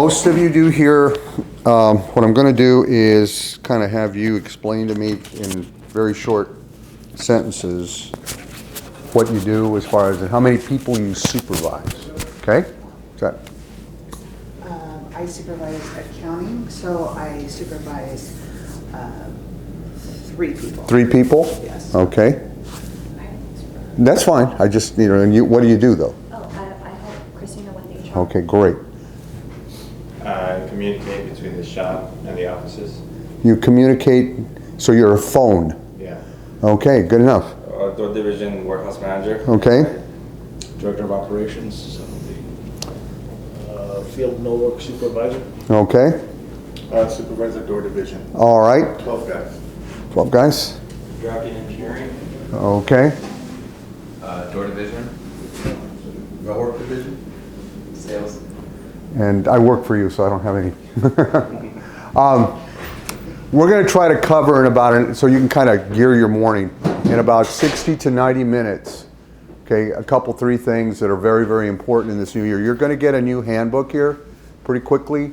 most of you do here, what I'm going to do is kind of have you explain to me in very short sentences what you do as far as how many people you supervise. Okay? Is that? I supervise accounting, so I supervise 3 people. 3 people? Yes. Okay. That's fine. I just, and you, what do you do though? Oh, I help Christina with HR. Okay, great. Communicate between the shop and the offices. You communicate, so you're a phone. Yeah. Okay, good enough. Door division warehouse manager. Okay. Director of operations, so the field millwork supervisor. Okay. Supervisor door division. All right. 12 guys. 12 guys. Drop-in engineering. Okay. Door division. Millwork division. Sales. And I work for you, so I don't have any. We're going to try to cover in about, so you can kind of gear your morning, in about 60 to 90 minutes. Okay, a couple, 3 things that are very, very important in this new year. You're going to get a new handbook here pretty quickly,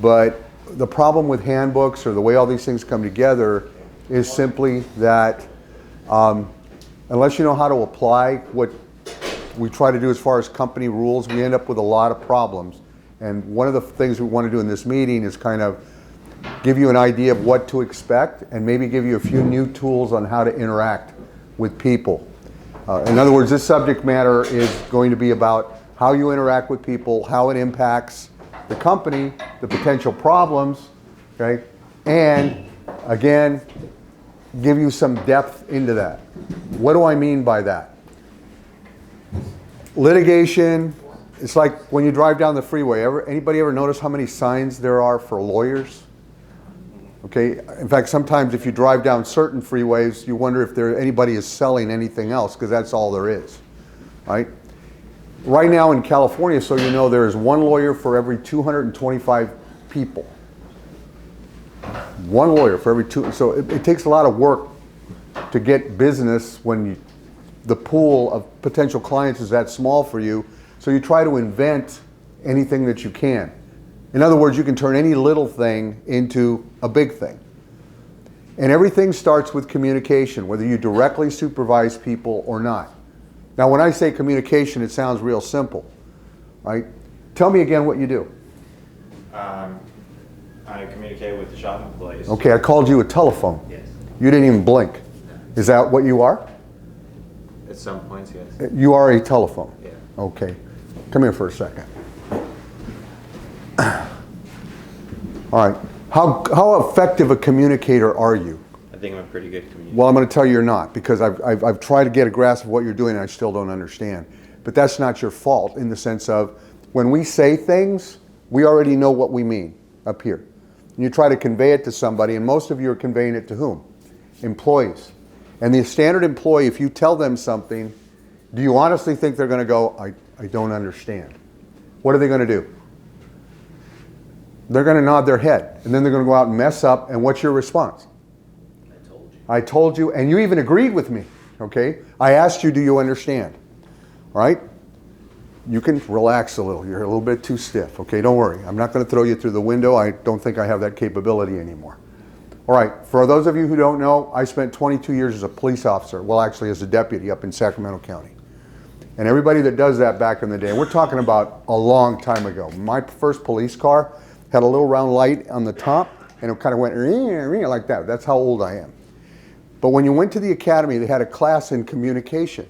but the problem with handbooks or the way all these things come together is simply that unless you know how to apply what we try to do as far as company rules, we end up with a lot of problems. And one of the things we want to do in this meeting is kind of give you an idea of what to expect and maybe give you a few new tools on how to interact with people. In other words, this subject matter is going to be about how you interact with people, how it impacts the company, the potential problems, okay? And again, give you some depth into that. What do I mean by that? Litigation, it's like when you drive down the freeway. Anybody ever notice how many signs there are for lawyers? Okay, in fact, sometimes if you drive down certain freeways, you wonder if anybody is selling anything else, because that's all there is, right? Right now in California, so you know, there is 1 lawyer for every 225 people. 1 lawyer for every 2, so it takes a lot of work to get business when the pool of potential clients is that small for you, so you try to invent anything that you can. In other words, you can turn any little thing into a big thing. And everything starts with communication, whether you directly supervise people or not. Now, when I say communication, it sounds real simple, right? Tell me again what you do. I communicate with the shop employees. Okay, I called you a telephone. Yes. You didn't even blink. Is that what you are? At some points, yes. You are a telephone? Yeah. Okay. Come here for a second. All right. How effective a communicator are you? I think I'm a pretty good communicator. Well, I'm going to tell you you're not, because I've tried to get a grasp of what you're doing and I still don't understand. But that's not your fault, in the sense of when we say things, we already know what we mean up here. And you try to convey it to somebody, and most of you are conveying it to whom? Employees. And the standard employee, if you tell them something, do you honestly think they're going to go, I don't understand? What are they going to do? They're going to nod their head, and then they're going to go out and mess up, and what's your response? I told you. I told you, and you even agreed with me, okay? I asked you, do you understand? All right? You can relax a little. You're a little bit too stiff, okay? Don't worry. I'm not going to throw you through the window. I don't think I have that capability anymore. All right, for those of you who don't know, I spent 22 years as a police officer, well, actually as a deputy up in Sacramento County. And everybody that does that back in the day, we're talking about a long time ago. My first police car had a little round light on the top, and it kind of went like that. That's how old I am. But when you went to the academy, they had a class in communication.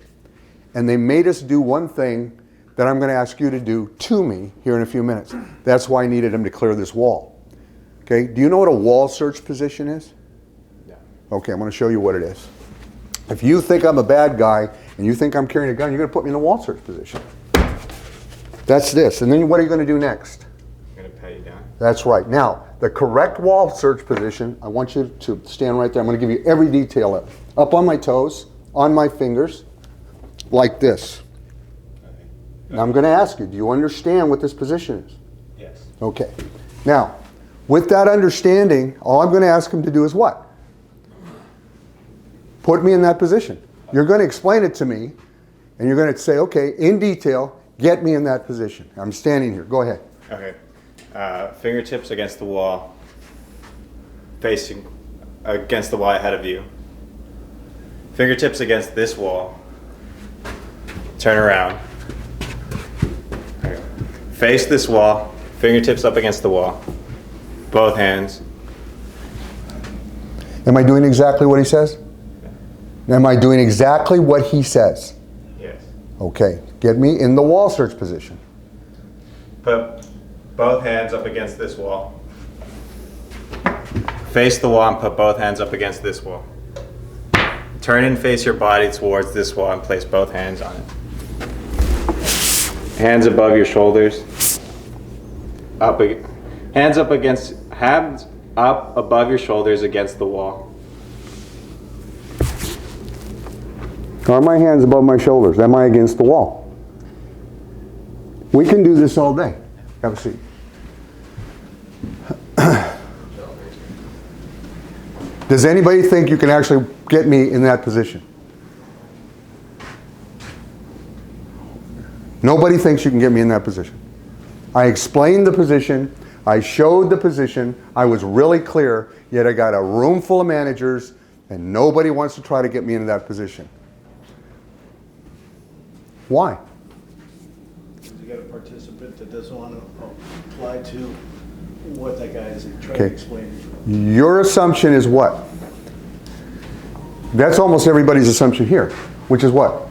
And they made us do one thing that I'm going to ask you to do to me here in a few minutes. That's why I needed him to clear this wall. Okay, do you know what a wall search position is? No. Okay, I'm going to show you what it is. If you think I'm a bad guy and you think I'm carrying a gun, you're going to put me in a wall search position. That's this. And then what are you going to do next? I'm going to pat you down. That's right. Now, the correct wall search position, I want you to stand right there. I'm going to give you every detail up on my toes, on my fingers, like this. Okay. Now, I'm going to ask you, do you understand what this position is? Yes. Okay. Now, with that understanding, all I'm going to ask him to do is what? Put me in that position. You're going to explain it to me, and you're going to say, okay, in detail, get me in that position. I'm standing here. Go ahead. Okay. Fingertips against the wall, facing against the wall ahead of you. Fingertips against this wall. Turn around. There you go. Face this wall, fingertips up against the wall. Both hands. Am I doing exactly what he says? Am I doing exactly what he says? Yes. Okay, get me in the wall search position. Put both hands up against this wall. Face the wall and put both hands up against this wall. Turn and face your body towards this wall and place both hands on it. Hands above your shoulders. Hands up above your shoulders against the wall. Are my hands above my shoulders? Am I against the wall? We can do this all day. Have a seat. Does anybody think you can actually get me in that position? Nobody thinks you can get me in that position. I explained the position. I showed the position. I was really clear, yet I got a room full of managers and nobody wants to try to get me into that position. Why? You got a participant that doesn't want to apply to what that guy is trying Okay. to explain. Your assumption is what? That's almost everybody's assumption here, which is what?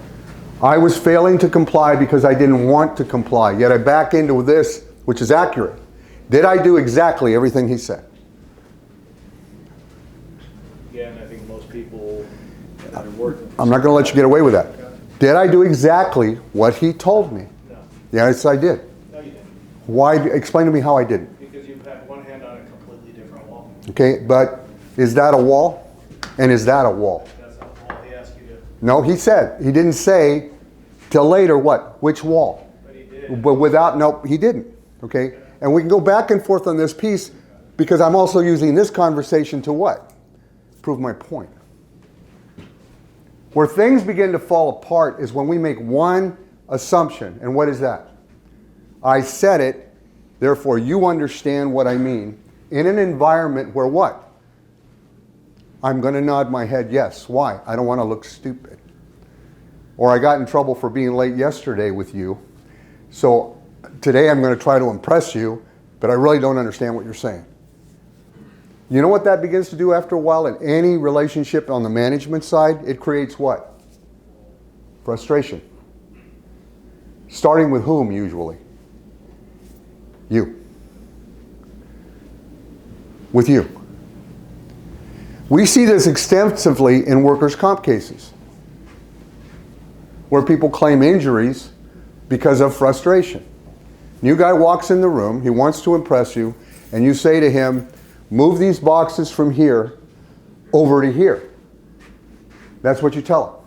I was failing to comply because I didn't want to comply, yet I back into this, which is accurate. Did I do exactly everything he said? Yeah, and I think most people that are working. I'm not going to let you get away with that. Did I do exactly what he told me? No, Yes, I did. no, you didn't. Why? Explain to me how I didn't. Because you had one hand on a completely different wall. Okay, but is that a wall? And is that a wall? That's not the wall he asked you to, No, he said. He didn't say till later what? Which wall? but he did. But without, no, he didn't. Okay? And we can go back and forth on this piece because I'm also using this conversation to what? Prove my point. Where things begin to fall apart is when we make one assumption. And what is that? I said it, therefore you understand what I mean in an environment where what? I'm going to nod my head yes. Why? I don't want to look stupid. Or I got in trouble for being late yesterday with you. So today I'm going to try to impress you, but I really don't understand what you're saying. You know what that begins to do after a while in any relationship on the management side? It creates what? Frustration. Starting with whom usually? You. With you. We see this extensively in workers' comp cases where people claim injuries because of frustration. New guy walks in the room, he wants to impress you, and you say to him, move these boxes from here over to here. That's what you tell him.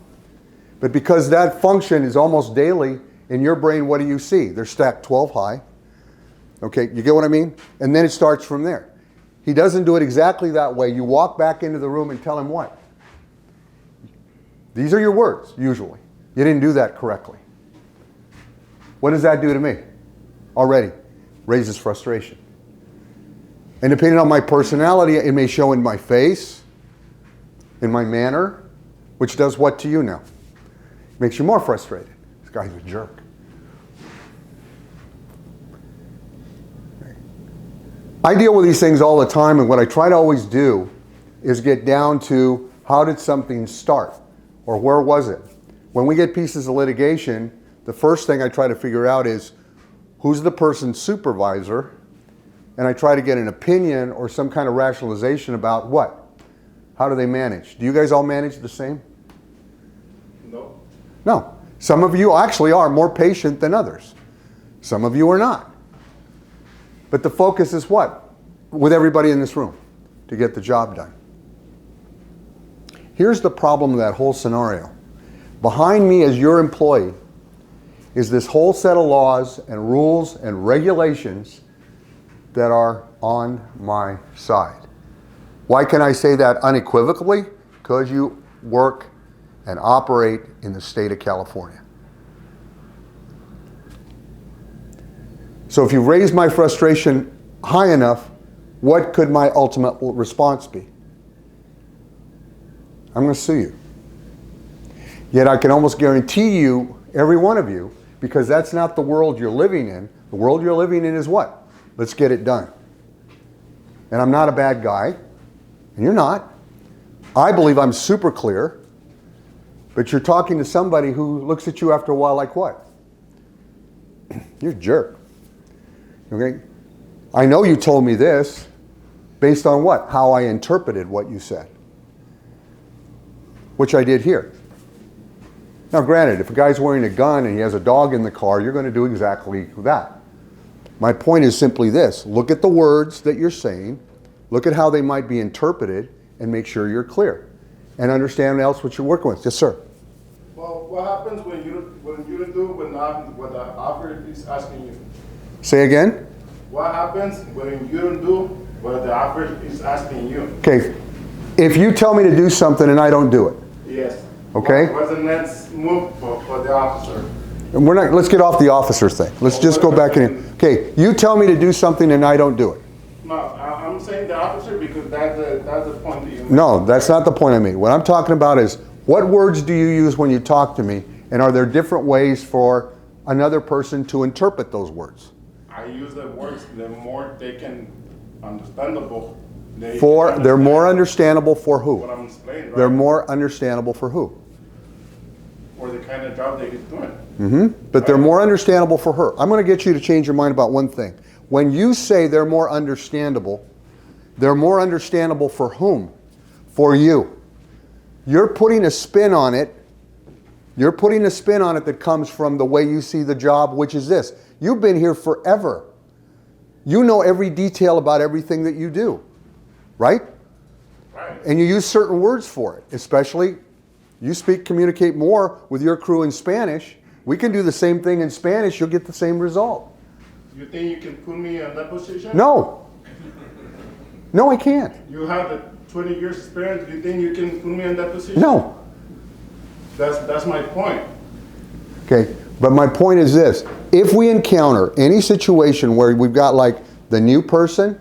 But because that function is almost daily in your brain, what do you see? They're stacked 12 high. Okay, you get what I mean? And then it starts from there. He doesn't do it exactly that way. You walk back into the room and tell him what? These are your words, usually. You didn't do that correctly. What does that do to me? Already raises frustration. And depending on my personality, it may show in my face, in my manner, which does what to you now? Makes you more frustrated. This guy's a jerk. I deal with these things all the time, and what I try to always do is get down to how did something start, or where was it? When we get pieces of litigation, the first thing I try to figure out is who's the person's supervisor, and I try to get an opinion or some kind of rationalization about what? How do they manage? Do you guys all manage the same? No. No. Some of you actually are more patient than others. Some of you are not. But the focus is what? With everybody in this room, to get the job done. Here's the problem of that whole scenario. Behind me as your employee is this whole set of laws and rules and regulations that are on my side. Why can I say that unequivocally? Because you work and operate in the state of California. So if you raise my frustration high enough, what could my ultimate response be? I'm going to sue you. Yet I can almost guarantee you, every one of you, because that's not the world you're living in. The world you're living in is what? Let's get it done. And I'm not a bad guy, and you're not. I believe I'm super clear, but you're talking to somebody who looks at you after a while like what? You're a jerk. Okay? I know you told me this based on what? How I interpreted what you said. Which I did here. Now granted, if a guy's wearing a gun and he has a dog in the car, you're going to do exactly that. My point is simply this. Look at the words that you're saying, look at how they might be interpreted, and make sure you're clear. And understand else what you're working with. Yes, sir. Well, what happens when you don't do what the officer is asking you? Say again? What happens when you don't do what the officer is asking you? Okay. If you tell me to do something and I don't do it. Yes. Okay. What's the next move for the officer? And let's get off the officer thing. Let's just go back in. Okay, you tell me to do something and I don't do it. No, I'm saying the officer because that's the point that you made. No, that's not the point I made. What I'm talking about is, what words do you use when you talk to me, and are there different ways for another person to interpret those words? I use the words, the more they can understandable. They're more understandable for who? What I'm explaining, right? They're more understandable for who? For the kind of job they get doing. But they're more understandable for her. I'm going to get you to change your mind about one thing. When you say they're more understandable for whom? For you. You're putting a spin on it. You're putting a spin on it that comes from the way you see the job, which is this. You've been here forever. You know every detail about everything that you do. Right? Right. And you use certain words for it, especially you communicate more with your crew in Spanish. We can do the same thing in Spanish, you'll get the same result. You think you can put me in that position? No. No, I can't. You have the 20 years experience. You think you can put me in that position? No. That's my point. Okay, but my point is this. If we encounter any situation where we've got like the new person,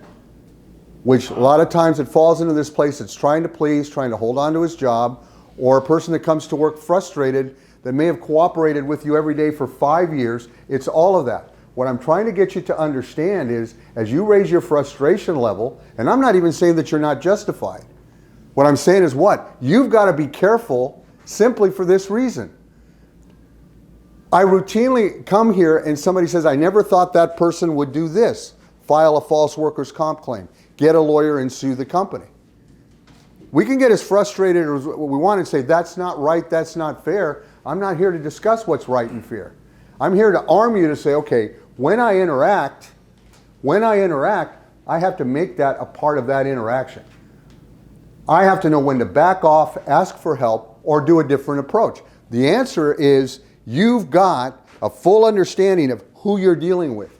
which a lot of times it falls into this place that's trying to please, trying to hold on to his job, or a person that comes to work frustrated that may have cooperated with you every day for 5 years, it's all of that. What I'm trying to get you to understand is, as you raise your frustration level, and I'm not even saying that you're not justified. What I'm saying is what? You've got to be careful simply for this reason. I routinely come here and somebody says, I never thought that person would do this. File a false workers' comp claim. Get a lawyer and sue the company. We can get as frustrated as we want and say, that's not right, that's not fair. I'm not here to discuss what's right and fair. I'm here to arm you to say, okay, when I interact, I have to make that a part of that interaction. I have to know when to back off, ask for help, or do a different approach. The answer is you've got a full understanding of who you're dealing with.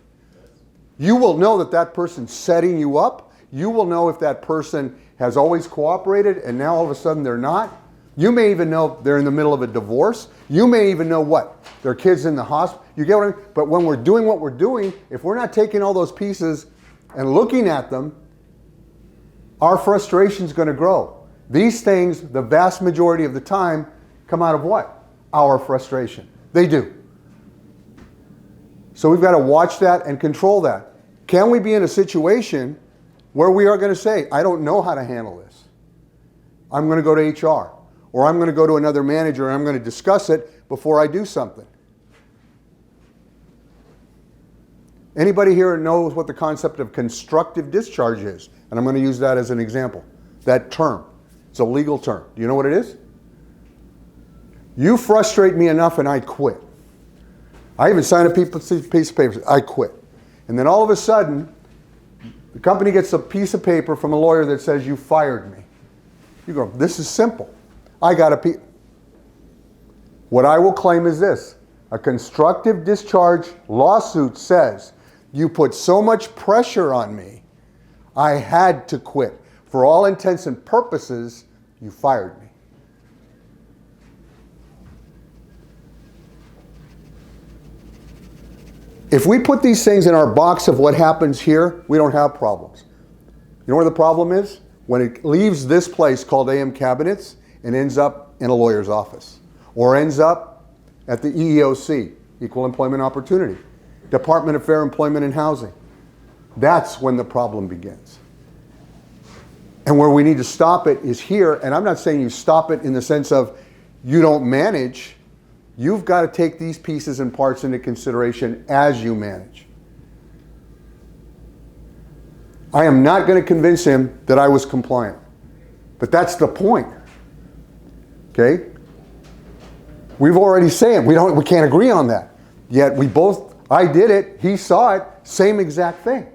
You will know that that person's setting you up. You will know if that person has always cooperated and now all of a sudden they're not. You may even know they're in the middle of a divorce. You may even know what? Their kid's in the hospital. You get what I mean? But when we're doing what we're doing, if we're not taking all those pieces and looking at them, our frustration's going to grow. These things, the vast majority of the time, come out of what? Our frustration. They do. So we've got to watch that and control that. Can we be in a situation where we are going to say, I don't know how to handle this. I'm going to go to HR. Or I'm going to go to another manager and I'm going to discuss it before I do something. Anybody here knows what the concept of constructive discharge is? And I'm going to use that as an example. That term. It's a legal term. Do you know what it is? You frustrate me enough and I quit. I even signed a piece of paper. I quit. And then all of a sudden, the company gets a piece of paper from a lawyer that says you fired me. You go, this is simple. I got a piece. What I will claim is this. A constructive discharge lawsuit says you put so much pressure on me, I had to quit. For all intents and purposes, you fired me. If we put these things in our box of what happens here, we don't have problems. You know where the problem is? When it leaves this place called AM Cabinets and ends up in a lawyer's office, or ends up at the EEOC, Equal Employment Opportunity, Department of Fair Employment and Housing. That's when the problem begins. And where we need to stop it is here, and I'm not saying you stop it in the sense of you don't manage. You've got to take these pieces and parts into consideration as you manage. I am not going to convince him that I was compliant. But that's the point. Okay? We've already said we can't agree on that. Yet I did it, he saw it, same exact thing.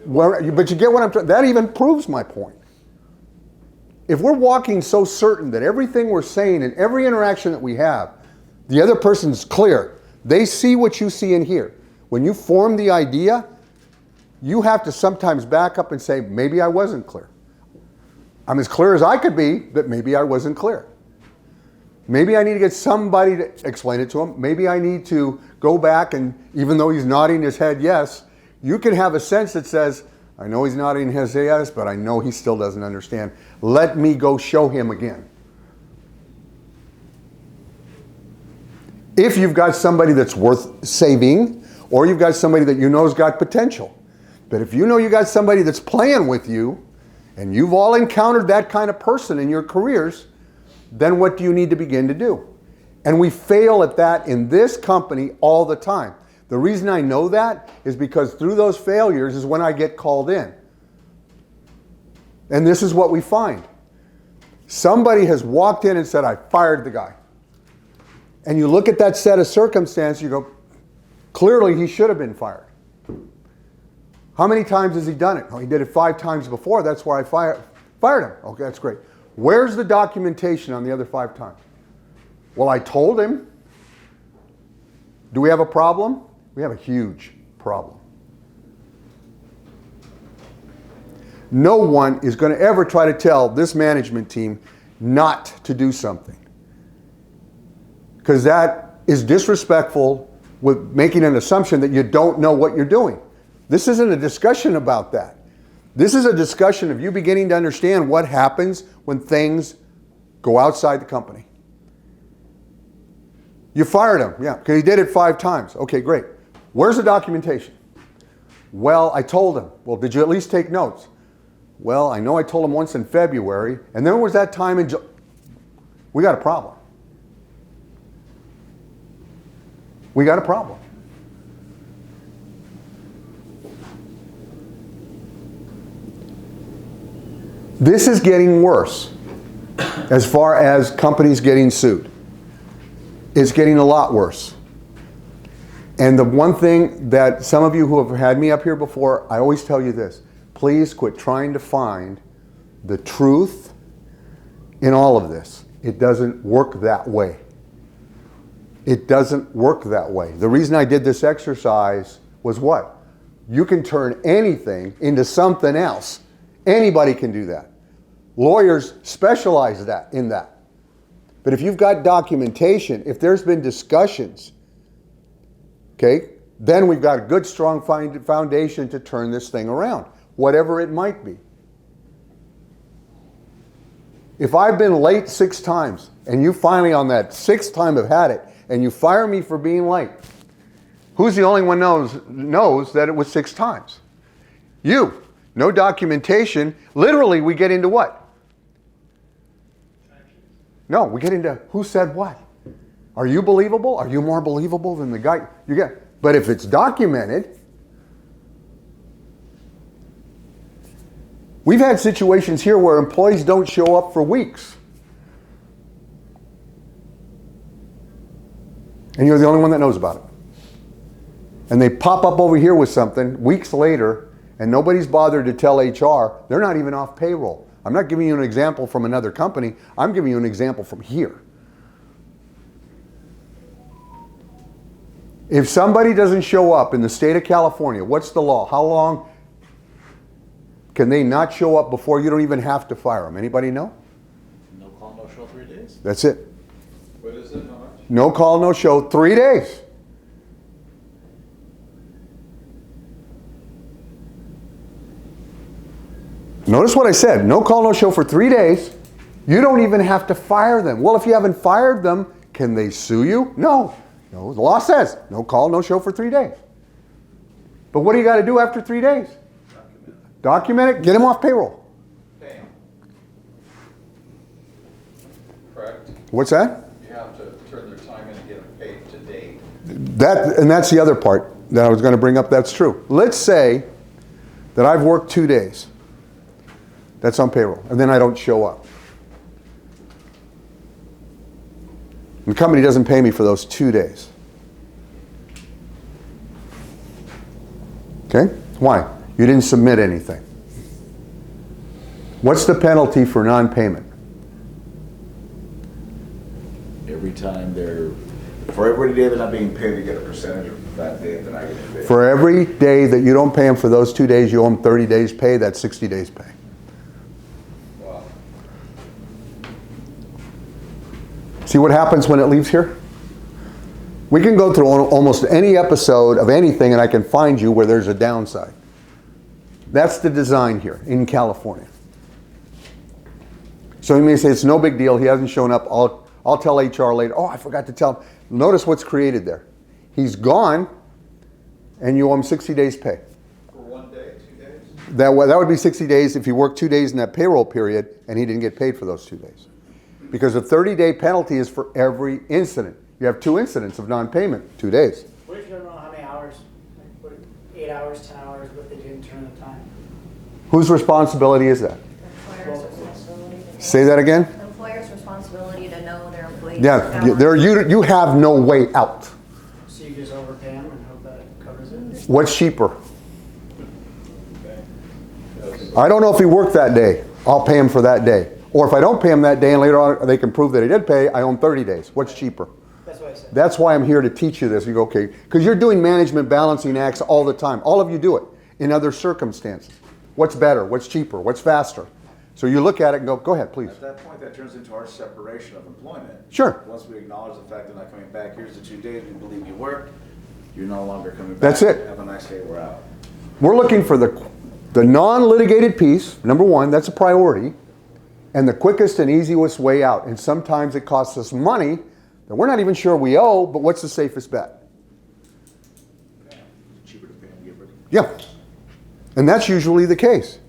But you get what I'm trying, that even proves my point. If we're walking so certain that everything we're saying and every interaction that we have, the other person's clear, they see what you see in here. When you form the idea, you have to sometimes back up and say, maybe I wasn't clear. I'm as clear as I could be, but maybe I wasn't clear. Maybe I need to get somebody to explain it to him. Maybe I need to go back and, even though he's nodding his head yes, you can have a sense that says, I know he's nodding his head yes, but I know he still doesn't understand. Let me go show him again. If you've got somebody that's worth saving, or you've got somebody that you know's got potential. But if you know you got somebody that's playing with you, and you've all encountered that kind of person in your careers, then what do you need to begin to do? And we fail at that in this company all the time. The reason I know that is because through those failures is when I get called in. And this is what we find. Somebody has walked in and said, I fired the guy. And you look at that set of circumstances, you go, clearly he should have been fired. How many times has he done it? Oh, he did it 5 times before, that's why I fired him. Okay, that's great. Where's the documentation on the other 5 times? Well, I told him. Do we have a problem? We have a huge problem. No one is going to ever try to tell this management team not to do something. Because that is disrespectful with making an assumption that you don't know what you're doing. This isn't a discussion about that. This is a discussion of you beginning to understand what happens when things go outside the company. You fired him, yeah, because he did it 5 times. Okay, great. Where's the documentation? Well, I told him. Well, did you at least take notes? Well, I know I told him once in February, and then was that time in July. We got a problem. We got a problem. This is getting worse as far as companies getting sued. It's getting a lot worse. And the one thing that some of you who have had me up here before, I always tell you this. Please quit trying to find the truth in all of this. It doesn't work that way. It doesn't work that way. The reason I did this exercise was what? You can turn anything into something else. Anybody can do that. Lawyers specialize in that. But if you've got documentation, if there's been discussions, okay, then we've got a good, strong foundation to turn this thing around, whatever it might be. If I've been late 6 times, and you finally on that 6th time have had it, and you fire me for being late, who's the only one knows that it was 6 times? You. No documentation. Literally, we get into what? No, we get into who said what. Are you believable? Are you more believable than the guy you get? But if it's documented, we've had situations here where employees don't show up for weeks. And you're the only one that knows about it. And they pop up over here with something weeks later, and nobody's bothered to tell HR. They're not even off payroll. I'm not giving you an example from another company. I'm giving you an example from here. If somebody doesn't show up in the state of California, what's the law? How long can they not show up before you don't even have to fire them? Anybody know? No call, no show, 3 days. That's it. What is it? How much? No call, no show, 3 days. Notice what I said, no call, no show for 3 days. You don't even have to fire them. Well, if you haven't fired them, can they sue you? No. No, the law says no call, no show for 3 days. But what do you got to do after 3 days? Document it, get him off payroll. Pay 'em. Correct? What's that? You have to turn their time in and get them paid to date. That's the other part that I was going to bring up. That's true. Let's say that I've worked 2 days. That's on payroll. And then I don't show up. The company doesn't pay me for those 2 days. Okay? Why? You didn't submit anything. What's the penalty for non-payment? Every time for every day they're not being paid, they get a percentage of that day they're not getting paid. For every day that you don't pay them for those 2 days, you owe them 30 days pay, that's 60 days pay. Wow. See what happens when it leaves here? We can go through almost any episode of anything and I can find you where there's a downside. That's the design here in California. So you may say it's no big deal, he hasn't shown up, I'll tell HR later. Oh, I forgot to tell him. Notice what's created there. He's gone and you owe him 60 days pay. For 1 day, 2 days? That would be 60 days if you worked 2 days in that payroll period and he didn't get paid for those 2 days. Because the 30-day penalty is for every incident. You have 2 incidents of non-payment, 2 days. What if you don't know how many hours, like, 8 hours, 10 hours, what they didn't turn the time? Whose responsibility is that? Employer's responsibility to know. Say that again? Employer's responsibility to know their employees. Yeah, you have no way out. So you just overpay them and hope that it covers it? What's cheaper? I don't know if he worked that day. I'll pay him for that day. Or if I don't pay him that day and later on they can prove that he did pay, I owe him 30 days. What's cheaper? That's what I said. That's why I'm here to teach you this. You go, okay, because you're doing management balancing acts all the time. All of you do it in other circumstances. What's better? What's cheaper? What's faster? So you look at it and go ahead, please. At that point, that turns into our separation of employment. Sure. Once we acknowledge the fact they're not coming back, here's the 2 days we believe you worked, you're no longer coming back. That's it. Have a nice day, we're out. We're looking for the non-litigated piece, number one, that's a priority, and the quickest and easiest way out. And sometimes it costs us money that we're not even sure we owe, but what's the safest bet? Cheaper to pay them, get rid of them. Yeah. And that's usually the case.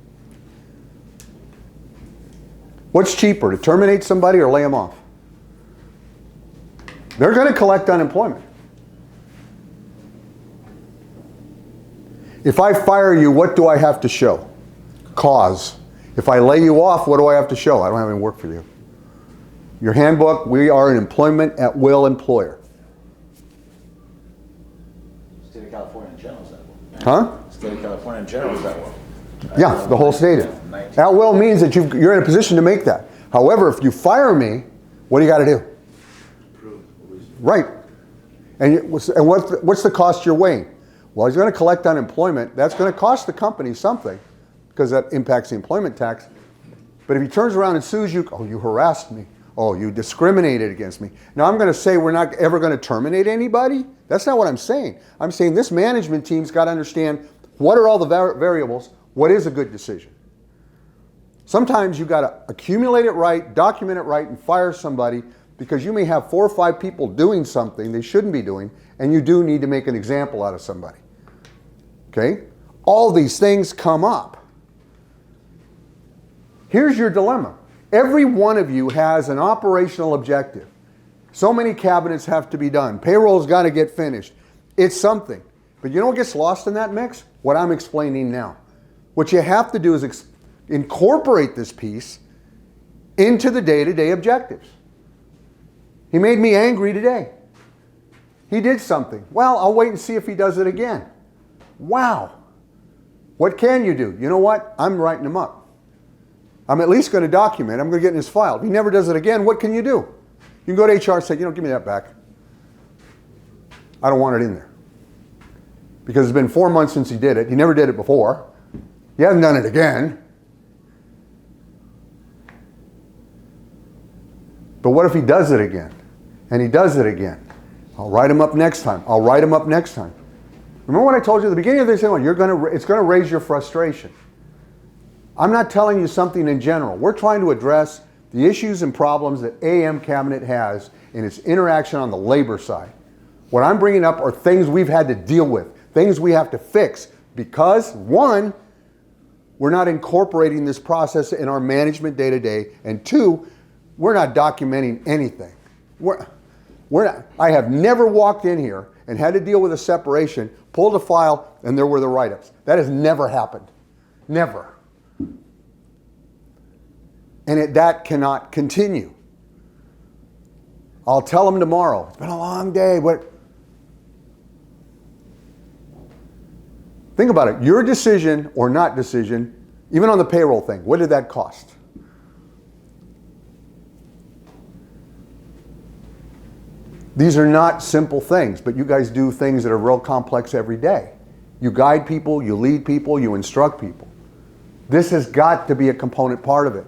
What's cheaper, to terminate somebody or lay them off? They're going to collect unemployment. If I fire you, what do I have to show? Cause. If I lay you off, what do I have to show? I don't have any work for you. Your handbook, we are an employment at will employer. State of California in general is that way. Huh? State of California in general is that way. Yeah, the whole state is. At will means that you're in a position to make that. However, if you fire me, what do you got to do? Right. And what's the cost you're weighing? Well, he's going to collect unemployment. That's going to cost the company something because that impacts the employment tax. But if he turns around and sues you, oh, you harassed me. Oh, you discriminated against me. Now I'm going to say we're not ever going to terminate anybody. That's not what I'm saying. I'm saying this management team's got to understand what are all the variables, what is a good decision. Sometimes you've got to accumulate it right, document it right, and fire somebody because you may have 4 or 5 people doing something they shouldn't be doing, and you do need to make an example out of somebody. Okay? All these things come up. Here's your dilemma. Every one of you has an operational objective. So many cabinets have to be done. Payroll's got to get finished. It's something. But you know what gets lost in that mix? What I'm explaining now. What you have to do is incorporate this piece into the day-to-day objectives. He made me angry today. He did something. Well, I'll wait and see if he does it again. Wow. What can you do? You know what? I'm writing him up. I'm at least going to document. I'm going to get in his file. If he never does it again, what can you do? You can go to HR and say, give me that back. I don't want it in there. Because it's been 4 months since he did it. He never did it before. He hasn't done it again. But what if he does it again? And he does it again. I'll write him up next time. I'll write him up next time. Remember what I told you at the beginning of this one? It's going to raise your frustration. I'm not telling you something in general. We're trying to address the issues and problems that AM Cabinet has in its interaction on the labor side. What I'm bringing up are things we've had to deal with, things we have to fix because, one, we're not incorporating this process in our management day to day, and two, we're not documenting anything. I have never walked in here and had to deal with a separation, pulled a file, and there were the write-ups. That has never happened. Never. And that cannot continue. I'll tell them tomorrow, it's been a long day. Think about it. Your decision or not decision, even on the payroll thing, what did that cost? These are not simple things, but you guys do things that are real complex every day. You guide people, you lead people, you instruct people. This has got to be a component part of it.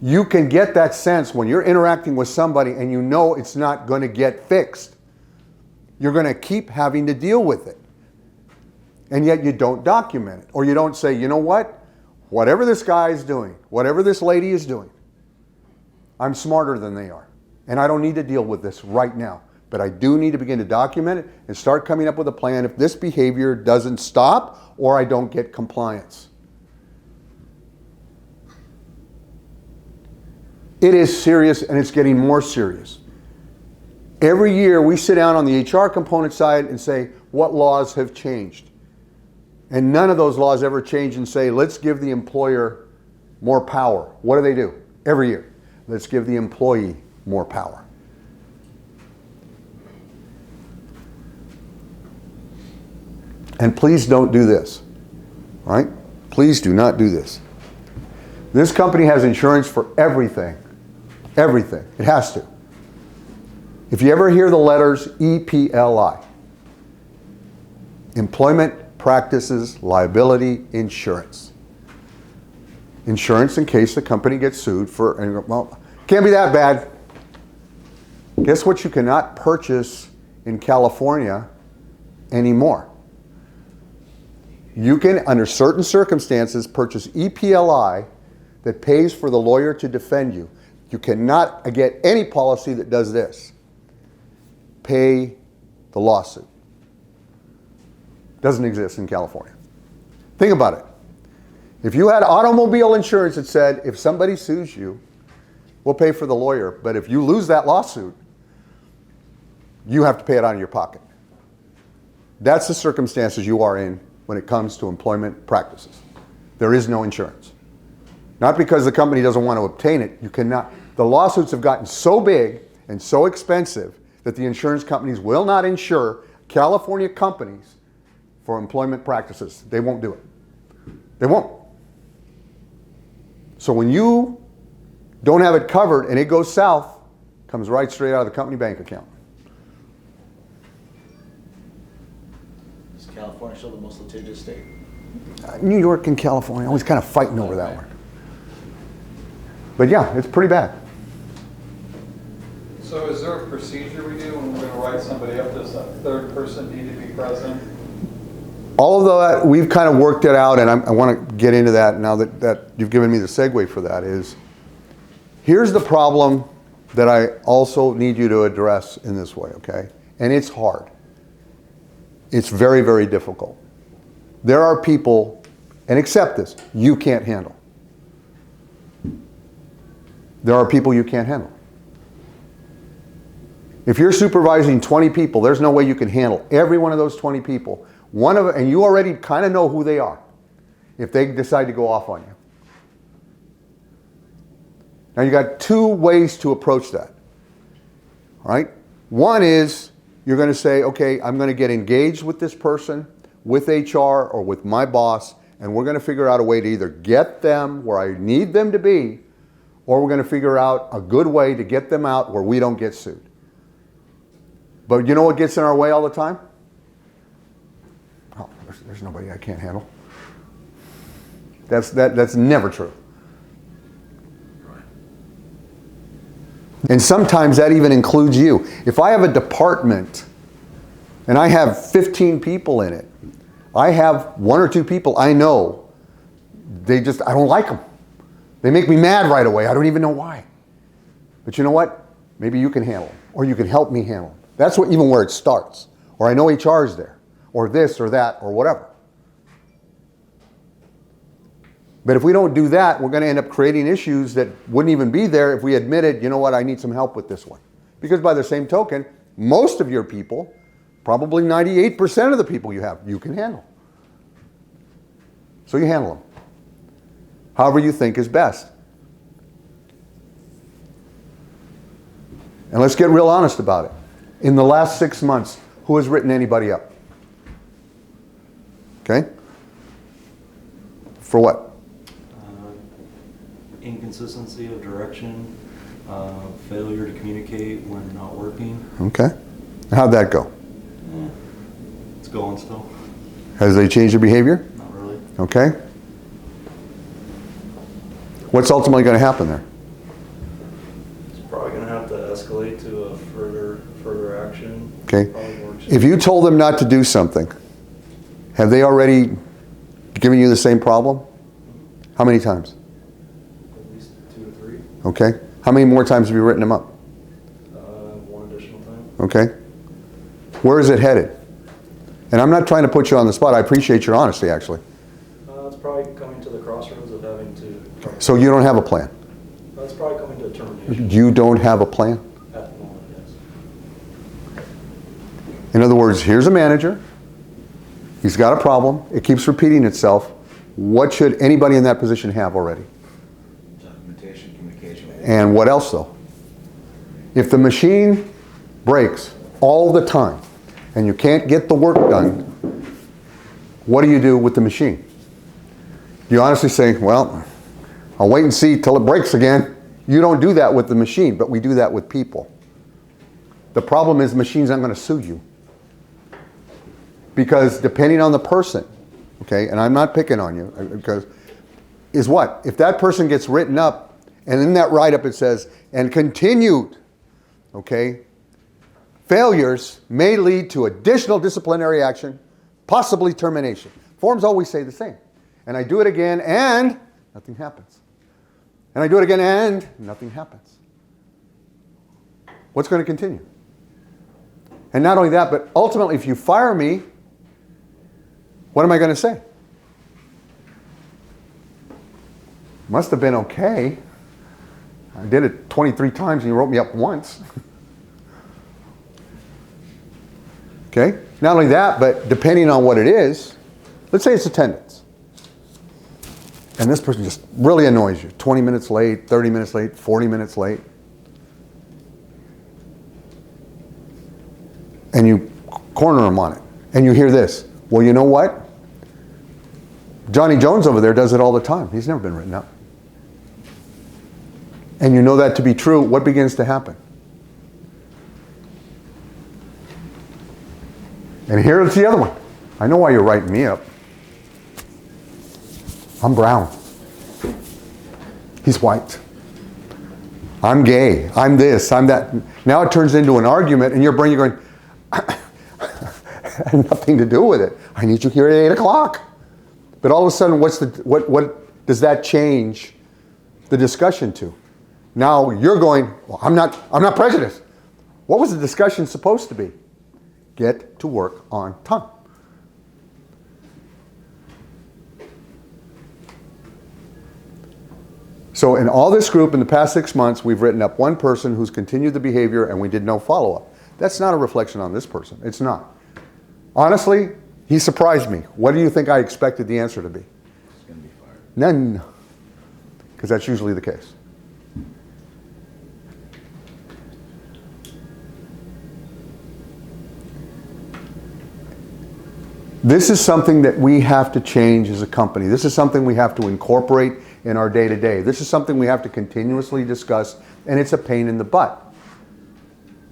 You can get that sense when you're interacting with somebody and you know it's not going to get fixed. You're going to keep having to deal with it. And yet you don't document it. Or you don't say, you know what? Whatever this guy is doing, whatever this lady is doing, I'm smarter than they are. And I don't need to deal with this right now. But I do need to begin to document it and start coming up with a plan if this behavior doesn't stop or I don't get compliance. It is serious, and it's getting more serious. Every year we sit down on the HR component side and say, what laws have changed? And none of those laws ever change and say, let's give the employer more power. What do? Every year? Let's give the employee more power. And please don't do this, right? Please do not do this. This company has insurance for everything. Everything. It has to. If you ever hear the letters EPLI, Employment Practices Liability Insurance. Insurance in case the company gets sued for, well, can't be that bad. Guess what you cannot purchase in California anymore? You can, under certain circumstances, purchase EPLI that pays for the lawyer to defend you. You cannot get any policy that does this. Pay the lawsuit. Doesn't exist in California. Think about it. If you had automobile insurance that said, if somebody sues you, we'll pay for the lawyer, but if you lose that lawsuit, you have to pay it out of your pocket. That's the circumstances you are in when it comes to employment practices. There is no insurance. Not because the company doesn't want to obtain it. You cannot. The lawsuits have gotten so big and so expensive that the insurance companies will not insure California companies for employment practices. They won't do it. They won't. So when you don't have it covered and it goes south, it comes right straight out of the company bank account. Is California still the most litigious state? New York and California, always kind of fighting over that one. But yeah, it's pretty bad. So is there a procedure we do when we're going to write somebody up? Does a third person need to be present? All of that, we've kind of worked it out, and I want to get into that now that you've given me the segue for that, is here's the problem that I also need you to address in this way, okay? And it's hard. It's very, very difficult. There are people, and accept this, you can't handle. There are people you can't handle. If you're supervising 20 people, there's no way you can handle every one of those 20 people. And you already kind of know who they are if they decide to go off on you. Now you got two ways to approach that. All right? One is you're going to say, okay, I'm going to get engaged with this person, with HR or with my boss, and we're going to figure out a way to either get them where I need them to be, or we're going to figure out a good way to get them out where we don't get sued. But you know what gets in our way all the time? Oh, there's nobody I can't handle. That's never true. And sometimes that even includes you. If I have a department and I have 15 people in it, I have one or two people I know I don't like them. They make me mad right away. I don't even know why. But you know what? Maybe you can handle them, or you can help me handle them. That's what, even where it starts. Or I know HR is there, or this or that, or whatever. But if we don't do that, we're going to end up creating issues that wouldn't even be there if we admitted, you know what, I need some help with this one. Because by the same token, most of your people, probably 98% of the people you have, you can handle. So you handle them. However you think is best. And let's get real honest about it. In the last 6 months, who has written anybody up? Okay? For what? Inconsistency of direction, failure to communicate when not working. Okay. How'd that go? It's going still. Has they changed their behavior? Not really. Okay. What's ultimately going to happen there? It's probably going to have to escalate to a further action. Okay. Probably works. If you told them not to do something, have they already given you the same problem? How many times? At least 2 or 3. Okay. How many more times have you written them up? 1 additional time. Okay. Where is it headed? And I'm not trying to put you on the spot. I appreciate your honesty, actually. It's probably coming to the crossroads of having to. So you don't have a plan? It's probably coming to a termination. You don't have a plan? At the moment, yes. In other words, here's a manager. He's got a problem. It keeps repeating itself. What should anybody in that position have already? Documentation, communication. And what else, though? If the machine breaks all the time and you can't get the work done, what do you do with the machine? Do you honestly say, well, I'll wait and see till it breaks again? You don't do that with the machine, but we do that with people. The problem is machines aren't going to sue you. Because depending on the person, okay, and I'm not picking on you, because is what? If that person gets written up, and in that write-up it says, and continued, okay, failures may lead to additional disciplinary action, possibly termination. Forms always say the same. And I do it again, and nothing happens. And I do it again, and nothing happens. What's going to continue? And not only that, but ultimately, if you fire me, what am I going to say? Must have been okay. I did it 23 times and you wrote me up once. Okay? Not only that, but depending on what it is, let's say it's attendance. And this person just really annoys you. 20 minutes late, 30 minutes late, 40 minutes late. And you corner them on it. And you hear this. Well, you know what? Johnny Jones over there does it all the time. He's never been written up. And you know that to be true. What begins to happen? And here's the other one. I know why you're writing me up. I'm brown. He's white. I'm gay. I'm this. I'm that. Now it turns into an argument, and your brain, you're going, I had nothing to do with it. I need you here at 8 o'clock. But all of a sudden, what does that change the discussion to? Now you're going, well, I'm not prejudiced. What was the discussion supposed to be? Get to work on time. So in all this group in the past 6 months, we've written up one person who's continued the behavior and we did no follow-up. That's not a reflection on this person. It's not. Honestly, he surprised me. What do you think I expected the answer to be? He's going to be fired. None. Because that's usually the case. This is something that we have to change as a company. This is something we have to incorporate in our day-to-day. This is something we have to continuously discuss, and it's a pain in the butt.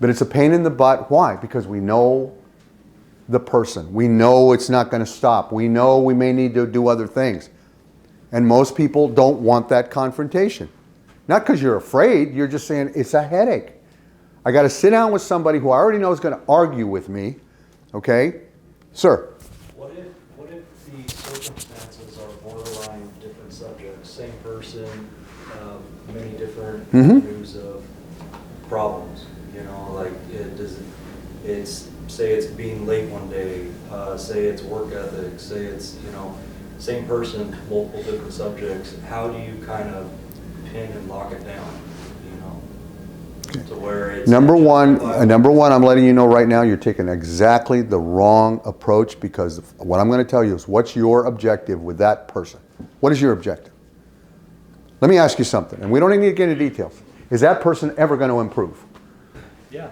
But it's a pain in the butt. Why? Because we know the person. We know it's not going to stop. We know we may need to do other things. And most people don't want that confrontation. Not because you're afraid, you're just saying it's a headache. I got to sit down with somebody who I already know is going to argue with me. Okay? Sir? What if the circumstances are borderline different person many different Mhm. avenues of problems. You know, like it's say it's being late one day, say it's work ethic, say it's, you know, same person, multiple different subjects. How do you kind of pin and lock it down? You know, to where it's Number one, I'm letting you know right now, you're taking exactly the wrong approach, because what I'm going to tell you is, what's your objective with that person? What is your objective? Let me ask you something, and we don't need to get into details. Is that person ever going to improve? Yeah.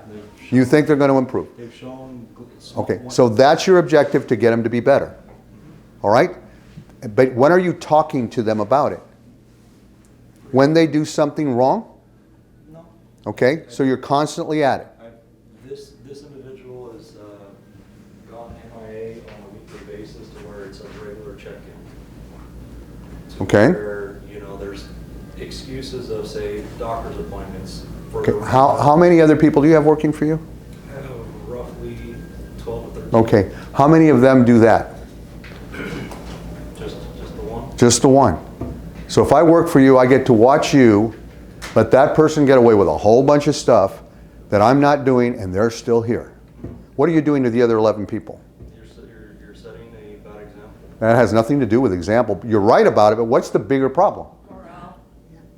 You think they're going to improve? They've shown. Okay, so that's your objective, to get them to be better. All right? But when are you talking to them about it? When they do something wrong? No. Okay, so you're constantly at it. This individual has gone MIA on a weekly basis to where it's a regular check-in. To Okay. Where, you know, there's excuses of, say, doctor's appointments. For Okay, how many other people do you have working for you? Roughly 12 to 13. Okay, how many of them do that? Just the one? Just the one. So if I work for you, I get to watch you let that person get away with a whole bunch of stuff that I'm not doing, and they're still here. What are you doing to the other 11 people? You're setting a bad example. That has nothing to do with example. You're right about it, but what's the bigger problem? Morale.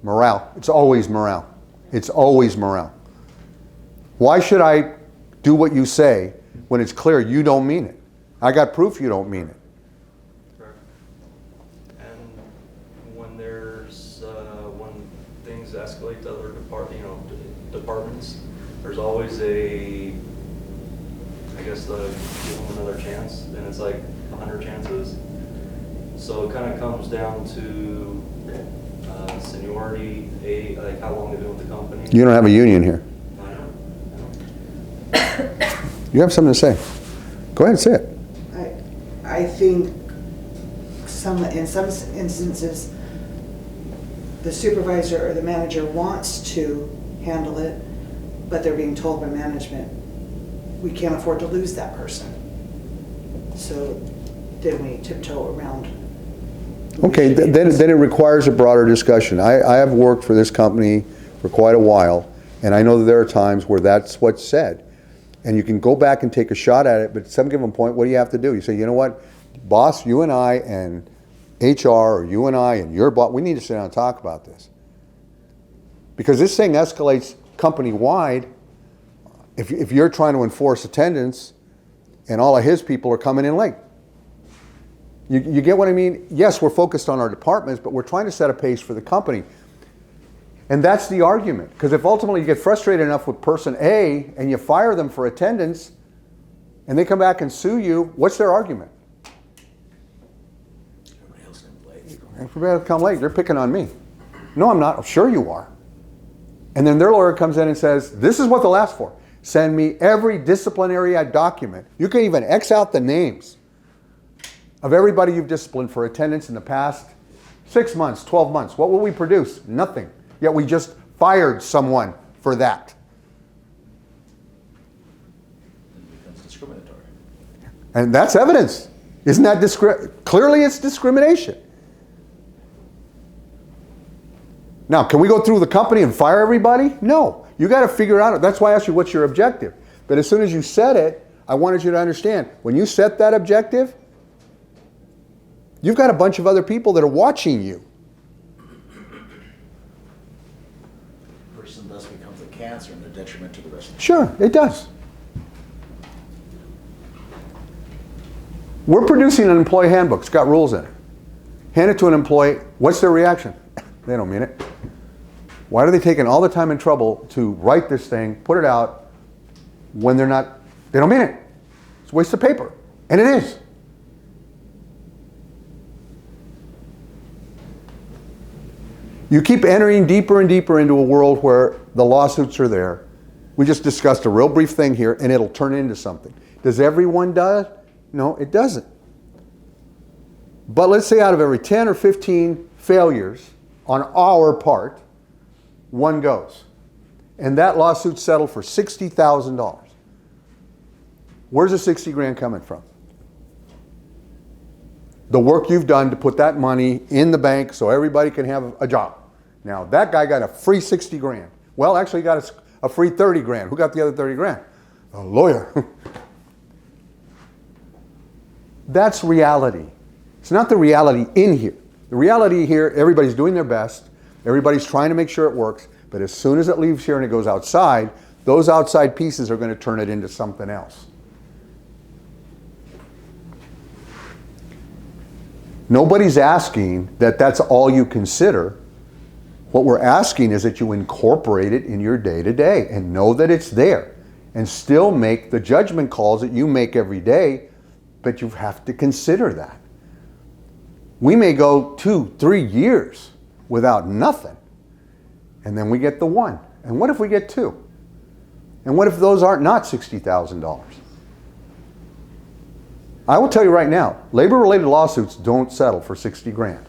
Morale. It's always morale. It's always morale. Why should I do what you say when it's clear you don't mean it? I got proof you don't mean it. Correct. And when when things escalate to other departments, there's always give them another chance, and it's like 100 chances. So it kind of comes down to seniority, like how long they've been with the company. You don't have a union here. I know. You have something to say. Go ahead and say it. I think in some instances, the supervisor or the manager wants to handle it, but they're being told by management, we can't afford to lose that person. So then we tiptoe around. Okay, then it requires a broader discussion. I have worked for this company for quite a while, and I know that there are times where that's what's said. And you can go back and take a shot at it, but at some given point, what do you have to do? You say, you know what, boss, you and I and HR, or you and I and your boss, we need to sit down and talk about this. Because this thing escalates company-wide. If you're trying to enforce attendance and all of his people are coming in late. You get what I mean? Yes, we're focused on our departments, but we're trying to set a pace for the company. And that's the argument. Because if ultimately you get frustrated enough with person A and you fire them for attendance and they come back and sue you, what's their argument? Everybody else can play. Everybody come late. They're picking on me. No, I'm not. Sure you are. And then their lawyer comes in and says, this is what they'll ask for. Send me every disciplinary document. You can even X out the names of everybody you've disciplined for attendance in the past 6 months, 12 months. What will we produce? Nothing. Yet we just fired someone for that. It becomes discriminatory. And that's evidence. Isn't that clearly it's discrimination. Now, can we go through the company and fire everybody? No. You got to figure out. That's why I asked you what's your objective. But as soon as you said it, I wanted you to understand, when you set that objective, you've got a bunch of other people that are watching you. The person thus becomes a cancer and a detriment to the rest of the Sure, it does. We're producing an employee handbook. It's got rules in it. Hand it to an employee. What's their reaction? They don't mean it. Why are they taking all the time and trouble to write this thing, put it out, when they don't mean it? It's a waste of paper. And it is. You keep entering deeper and deeper into a world where the lawsuits are there. We just discussed a real brief thing here, and it'll turn into something. Does everyone do it? No, it doesn't. But let's say out of every 10 or 15 failures on our part, one goes. And that lawsuit settled for $60,000. Where's the 60 grand coming from? the work you've done to put that money in the bank so everybody can have a job. Now, that guy got a free 60 grand. Well, actually, he got a free 30 grand. Who got the other 30 grand? A lawyer. That's reality. It's not the reality in here. The reality here, everybody's doing their best. Everybody's trying to make sure it works. But as soon as it leaves here and it goes outside, those outside pieces are going to turn it into something else. Nobody's asking that that's all you consider. What we're asking is that you incorporate it in your day-to-day and know that it's there and still make the judgment calls that you make every day, but you have to consider that. We may go 2-3 years without nothing, and then we get the one. And what if we get two? And what if those aren't not $60,000? I will tell you right now, labor-related lawsuits don't settle for 60 grand.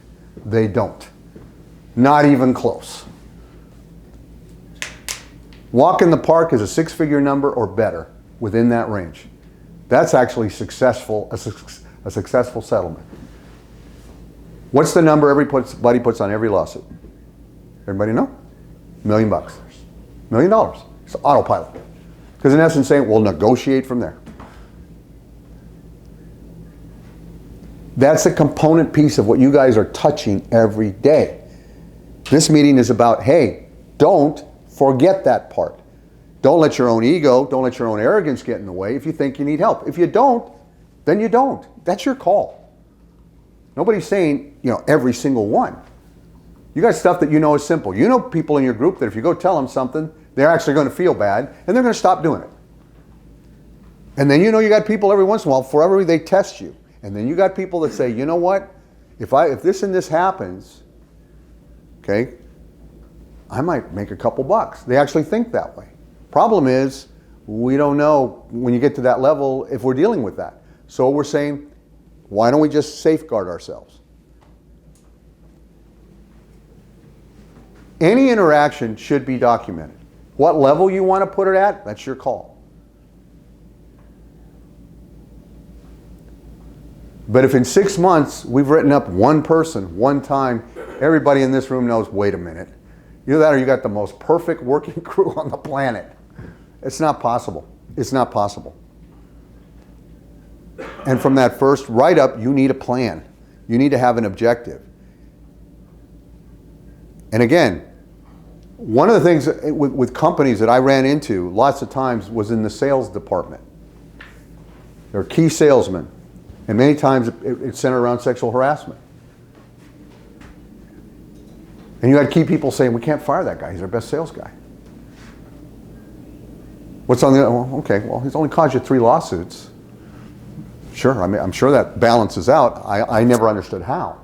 They don't. Not even close. Walk in the park is a 6-figure number or better within that range. That's actually successful, a successful settlement. What's the number everybody puts on every lawsuit? Everybody know? $1 million. $1 million. It's autopilot. Because in essence saying, we'll negotiate from there. That's a component piece of what you guys are touching every day. This meeting is about, hey, don't forget that part. Don't let your own ego, don't let your own arrogance get in the way if you think you need help. If you don't, then you don't. That's your call. Nobody's saying, every single one. You got stuff that you know is simple. You know people in your group that if you go tell them something, they're actually going to feel bad and they're going to stop doing it. And then you got people every once in a while, forever they test you. And then you got people that say, you know what? If this and this happens, okay, I might make a couple bucks. They actually think that way. Problem is, we don't know when you get to that level if we're dealing with that. So we're saying, why don't we just safeguard ourselves? Any interaction should be documented. What level you want to put it at, that's your call. But if in 6 months we've written up one person, one time, everybody in this room knows, wait a minute. Either that or you got the most perfect working crew on the planet. It's not possible. It's not possible. And from that first write-up, you need a plan. You need to have an objective. And again, one of the things with companies that I ran into lots of times was in the sales department. They're key salesmen. And many times it's centered around sexual harassment. And you had key people saying, we can't fire that guy. He's our best sales guy. What's on the other? Well, okay, well, he's only caused you 3 lawsuits. Sure, I mean, I'm sure that balances out. I never understood how.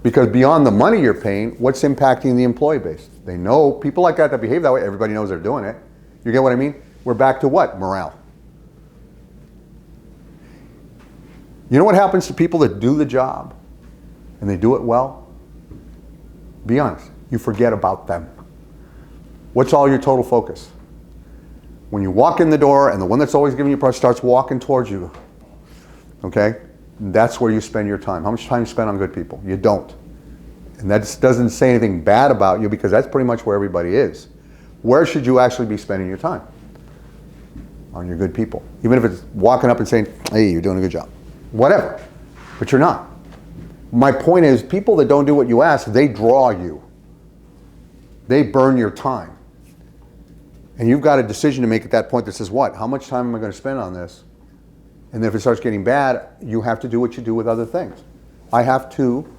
Because beyond the money you're paying, what's impacting the employee base? They know people like that behave that way. Everybody knows they're doing it. You get what I mean? We're back to what? Morale. You know what happens to people that do the job and they do it well? Be honest, you forget about them. What's all your total focus? When you walk in the door and the one that's always giving you price starts walking towards you, okay? That's where you spend your time. How much time you spend on good people? You don't. And that doesn't say anything bad about you because that's pretty much where everybody is. Where should you actually be spending your time? On your good people. Even if it's walking up and saying, hey, you're doing a good job. Whatever. But you're not. My point is, people that don't do what you ask, they draw you. They burn your time. And you've got a decision to make at that point that says, what? How much time am I going to spend on this? And then if it starts getting bad, you have to do what you do with other things. I have to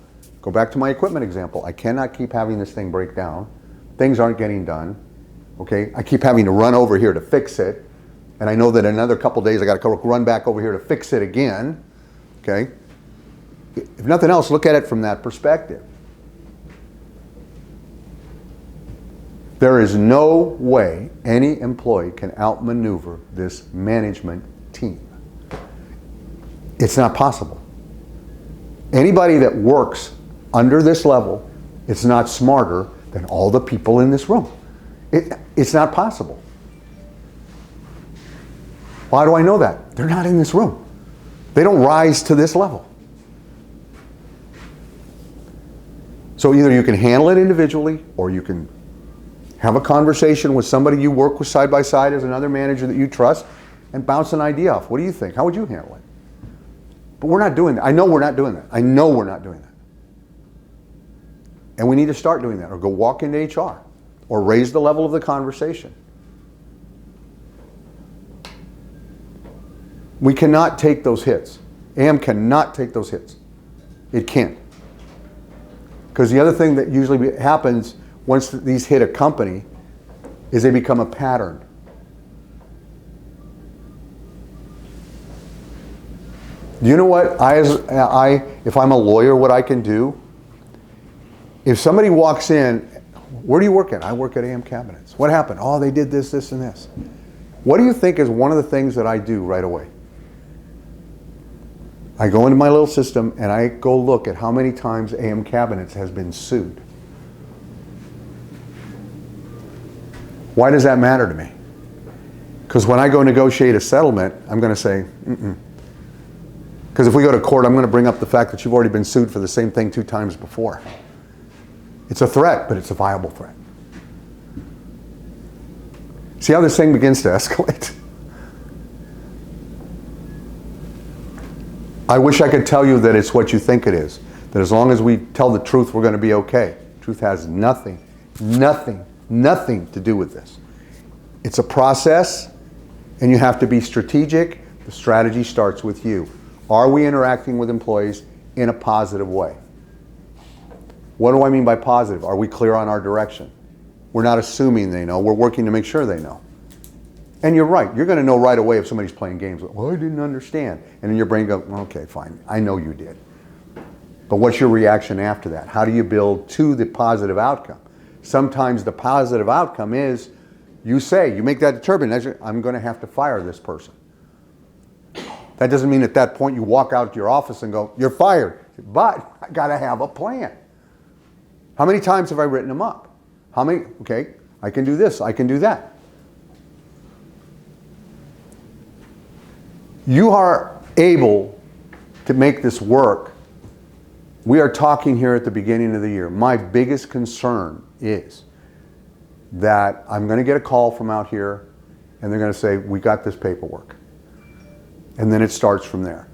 go back to my equipment example. I cannot keep having this thing break down. Things aren't getting done. Okay? I keep having to run over here to fix it. And I know that in another couple days I got to run back over here to fix it again. Okay? If nothing else, look at it from that perspective. There is no way any employee can outmaneuver this management team. It's not possible. Anybody that works under this level is not smarter than all the people in this room. It's not possible. Why do I know that? They're not in this room. They don't rise to this level. So either you can handle it individually, or you can have a conversation with somebody you work with side by side as another manager that you trust and bounce an idea off. What do you think? How would you handle it? But we're not doing that. I know we're not doing that. I know we're not doing that. And we need to start doing that, or go walk into HR, or raise the level of the conversation. We cannot take those hits. AM cannot take those hits. It can't. Because the other thing that usually happens once these hit a company is they become a pattern. You know what? If I'm a lawyer, what I can do? If somebody walks in, where do you work at? I work at AM Cabinets. What happened? Oh, they did this, this, and this. What do you think is one of the things that I do right away? I go into my little system and I go look at how many times AM Cabinets has been sued. Why does that matter to me? Because when I go negotiate a settlement, I'm going to say, Because if we go to court, I'm going to bring up the fact that you've already been sued for the same thing 2 times before. It's a threat, but it's a viable threat. See how this thing begins to escalate? I wish I could tell you that it's what you think it is. That as long as we tell the truth, we're going to be okay. Truth has nothing to do with this. It's a process, and you have to be strategic. The strategy starts with you. Are we interacting with employees in a positive way? What do I mean by positive? Are we clear on our direction? We're not assuming they know. We're working to make sure they know. And you're right. You're going to know right away if somebody's playing games. Well, I didn't understand. And then your brain goes, okay, fine. I know you did. But what's your reaction after that? How do you build to the positive outcome? Sometimes the positive outcome is you make that determination, I'm going to have to fire this person. That doesn't mean at that point you walk out to your office and go, you're fired. But I got to have a plan. How many times have I written them up? How many? Okay, I can do this, I can do that. You are able to make this work. We are talking here at the beginning of the year. My biggest concern is that I'm going to get a call from out here and they're going to say, we got this paperwork. And then it starts from there.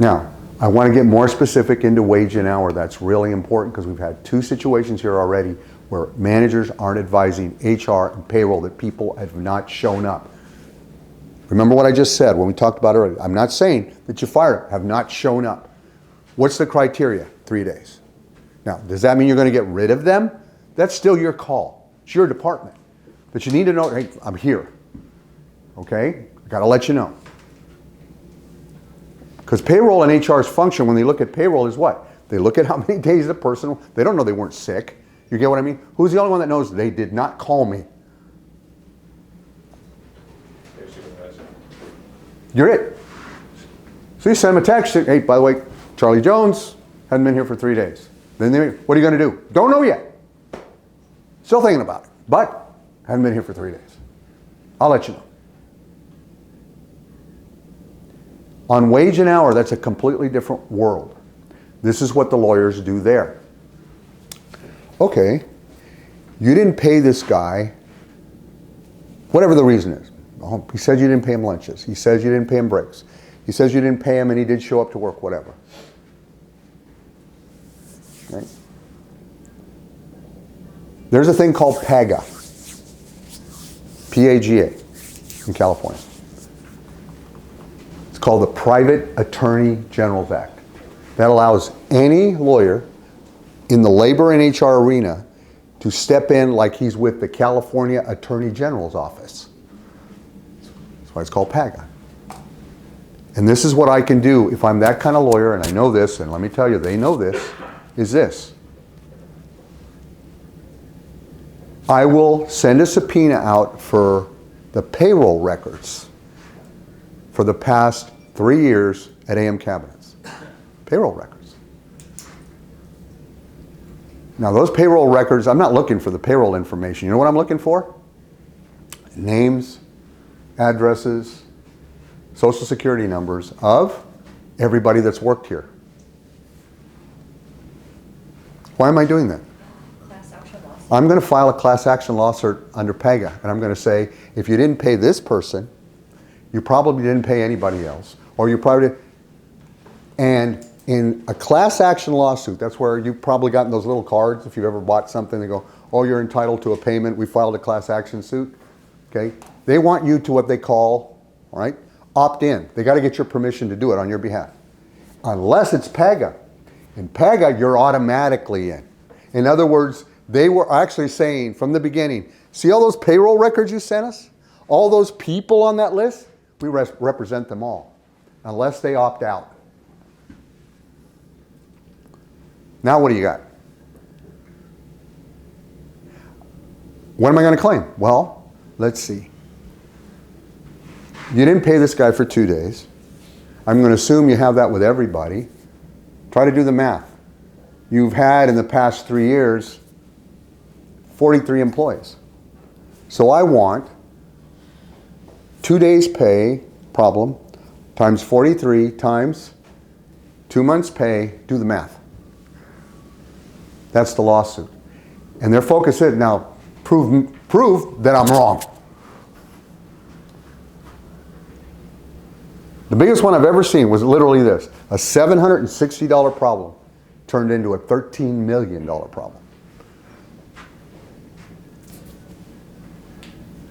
Now, I want to get more specific into wage and hour. That's really important because we've had 2 situations here already where managers aren't advising HR and payroll that people have not shown up. Remember what I just said when we talked about it earlier. I'm not saying that you fire them, have not shown up. What's the criteria? 3 days. Now, does that mean you're going to get rid of them? That's still your call. It's your department. But you need to know, hey, I'm here. Okay? I got to let you know. Because payroll and HR's function when they look at payroll is what? They look at how many days the person, they don't know they weren't sick. You get what I mean? Who's the only one that knows they did not call me? You're it. So you send them a text, hey, by the way, Charlie Jones hadn't been here for 3 days. Then what are you going to do? Don't know yet. Still thinking about it, but hadn't been here for 3 days. I'll let you know. On wage and hour, that's a completely different world. This is what the lawyers do there. Okay, you didn't pay this guy, whatever the reason is. Oh, he said you didn't pay him lunches. He says you didn't pay him breaks. He says you didn't pay him and he did show up to work, whatever. Right? There's a thing called PAGA, P-A-G-A, in California. It's called the Private Attorney General's Act. That allows any lawyer in the labor and HR arena to step in like he's with the California Attorney General's office. That's why it's called PAGA. And this is what I can do if I'm that kind of lawyer, and I know this, and let me tell you, they know this, is this. I will send a subpoena out for the payroll records for the past 3 years at AM Cabinets. Payroll records. Now those payroll records, I'm not looking for the payroll information. You know what I'm looking for? Names, addresses, social security numbers of everybody that's worked here. Why am I doing that? Class action lawsuit. I'm going to file a class action lawsuit under PEGA, and I'm going to say, if you didn't pay this person, you probably didn't pay anybody else, or you probably did. And in a class action lawsuit, that's where you've probably gotten those little cards. If you've ever bought something, they go, oh, you're entitled to a payment. We filed a class action suit. Okay? They want you to what they call, all right, opt in. They got to get your permission to do it on your behalf. Unless it's PEGA. In PEGA, you're automatically in. In other words, they were actually saying from the beginning, see all those payroll records you sent us? All those people on that list? We represent them all, unless they opt out. Now what do you got? What am I going to claim? Well, let's see. You didn't pay this guy for 2 days. I'm going to assume you have that with everybody. Try to do the math. You've had in the past 3 years 43 employees. So I want 2 days pay problem times 43 times 2 months pay. Do the math. That's the lawsuit. And their focus is now prove that I'm wrong. The biggest one I've ever seen was literally this. A $760 problem turned into a $13 million problem.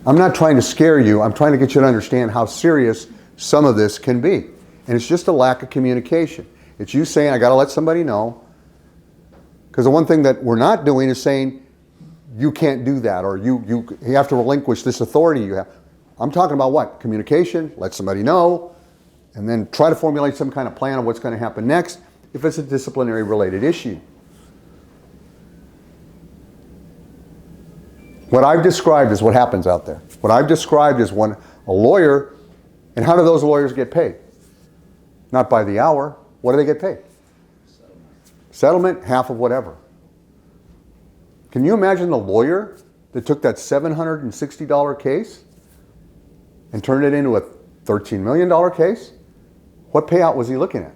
I'm not trying to scare you. I'm trying to get you to understand how serious some of this can be. And it's just a lack of communication. It's you saying, I got to let somebody know. Because the one thing that we're not doing is saying, you can't do that, or you have to relinquish this authority you have. I'm talking about what? Communication, let somebody know, and then try to formulate some kind of plan of what's going to happen next if it's a disciplinary related issue. What I've described is what happens out there. What I've described is when a lawyer, and how do those lawyers get paid? Not by the hour. What do they get paid? Settlement, half of whatever. Can you imagine the lawyer that took that $760 case and turned it into a $13 million case? What payout was he looking at?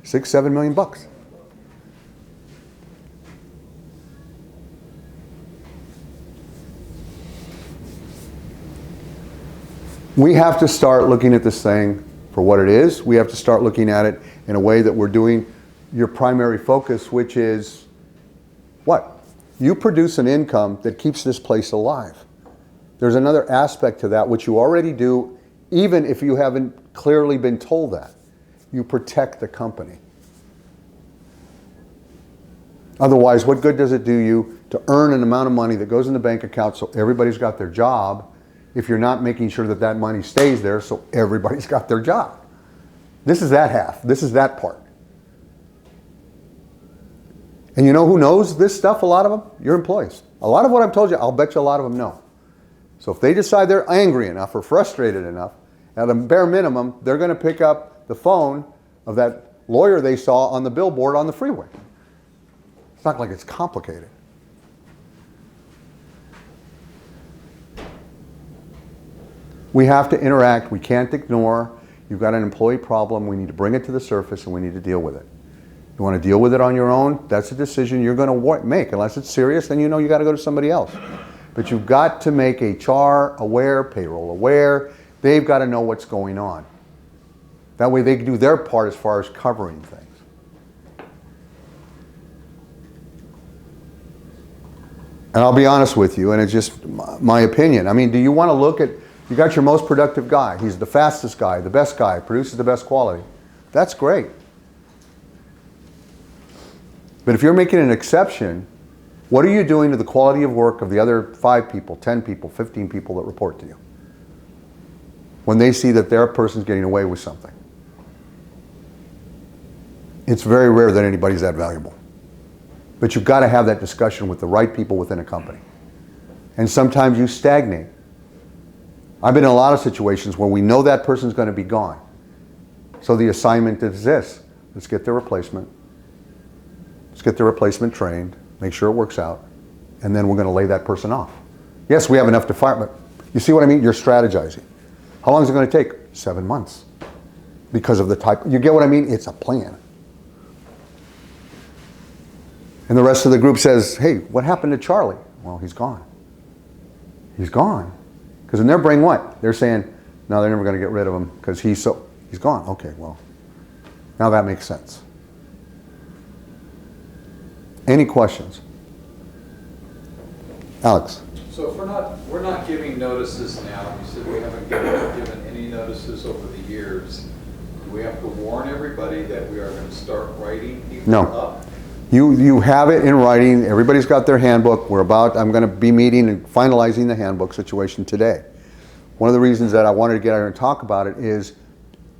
$6-7 million bucks. We have to start looking at this thing for what it is. We have to start looking at it in a way that we're doing your primary focus, which is what? You produce an income that keeps this place alive. There's another aspect to that, which you already do, even if you haven't clearly been told that. You protect the company. Otherwise, what good does it do you to earn an amount of money that goes in the bank account so everybody's got their job if you're not making sure that that money stays there so everybody's got their job? This is that half. This is that part. And you know who knows this stuff, a lot of them? Your employees. A lot of what I've told you, I'll bet you a lot of them know. So if they decide they're angry enough or frustrated enough, at a bare minimum, they're going to pick up the phone of that lawyer they saw on the billboard on the freeway. It's not like it's complicated. We have to interact. We can't ignore. You've got an employee problem. We need to bring it to the surface and we need to deal with it. You want to deal with it on your own? That's a decision you're going to make. Unless it's serious, then you know you got to go to somebody else. But you've got to make HR aware, payroll aware. They've got to know what's going on. That way they can do their part as far as covering things. And I'll be honest with you, and it's just my opinion. I mean, do you want to look at, you got your most productive guy. He's the fastest guy, the best guy, produces the best quality. That's great. But if you're making an exception, what are you doing to the quality of work of the other 5 people, 10 people, 15 people that report to you? When they see that their person's getting away with something. It's very rare that anybody's that valuable. But you've got to have that discussion with the right people within a company. And sometimes you stagnate. I've been in a lot of situations where we know that person's going to be gone. So the assignment is this. Let's get their replacement. Let's get the replacement trained, make sure it works out, and then we're going to lay that person off. Yes, we have enough to fire, but You see what I mean? You're strategizing. How long is it going to take? 7 months. Because of the type, you get what I mean? It's a plan. And the rest of the group says, hey, what happened to Charlie? Well, he's gone. He's gone. Because in their brain, what? They're saying, no, they're never going to get rid of him because he's gone. Okay, well, now that makes sense. Any questions? Alex? So if we're not giving notices now, you said we haven't given any notices over the years. Do we have to warn everybody that we are going to start writing people up? You have it in writing. Everybody's got their handbook. I'm going to be meeting and finalizing the handbook situation today. One of the reasons that I wanted to get out here and talk about it is,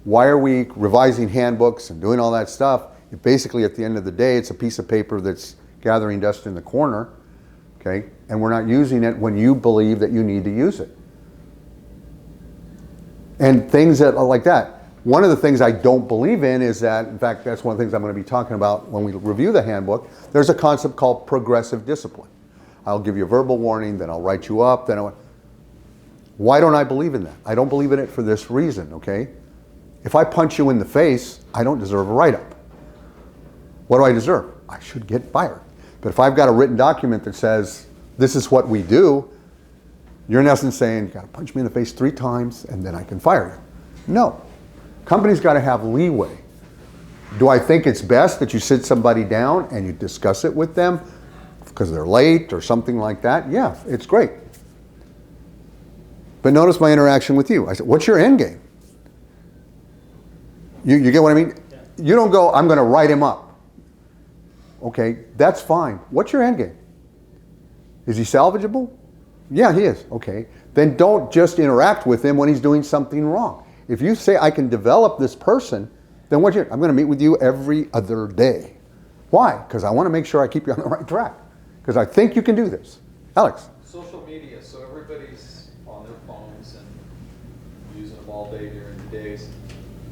why are we revising handbooks and doing all that stuff? Basically, at the end of the day, it's a piece of paper that's gathering dust in the corner, okay? And we're not using it when you believe that you need to use it. And things that are like that. One of the things I don't believe in is that, in fact, that's one of the things I'm going to be talking about when we review the handbook. There's a concept called progressive discipline. I'll give you a verbal warning, then I'll write you up, why don't I believe in that? I don't believe in it for this reason, okay? If I punch you in the face, I don't deserve a write-up. What do I deserve? I should get fired. But if I've got a written document that says, this is what we do, you're in essence saying, you got to punch me in the face 3 times and then I can fire you. No. Companies got to have leeway. Do I think it's best that you sit somebody down and you discuss it with them because they're late or something like that? Yeah, it's great. But notice my interaction with you. I said, what's your end game? You get what I mean? Yeah. You don't go, I'm going to write him up. Okay, that's fine. What's your end game? Is he salvageable? Yeah, he is. Okay. Then don't just interact with him when he's doing something wrong. If you say, I can develop this person, then I'm going to meet with you every other day. Why? Because I want to make sure I keep you on the right track. Because I think you can do this. Alex? Social media, so everybody's on their phones and using them all day during the days.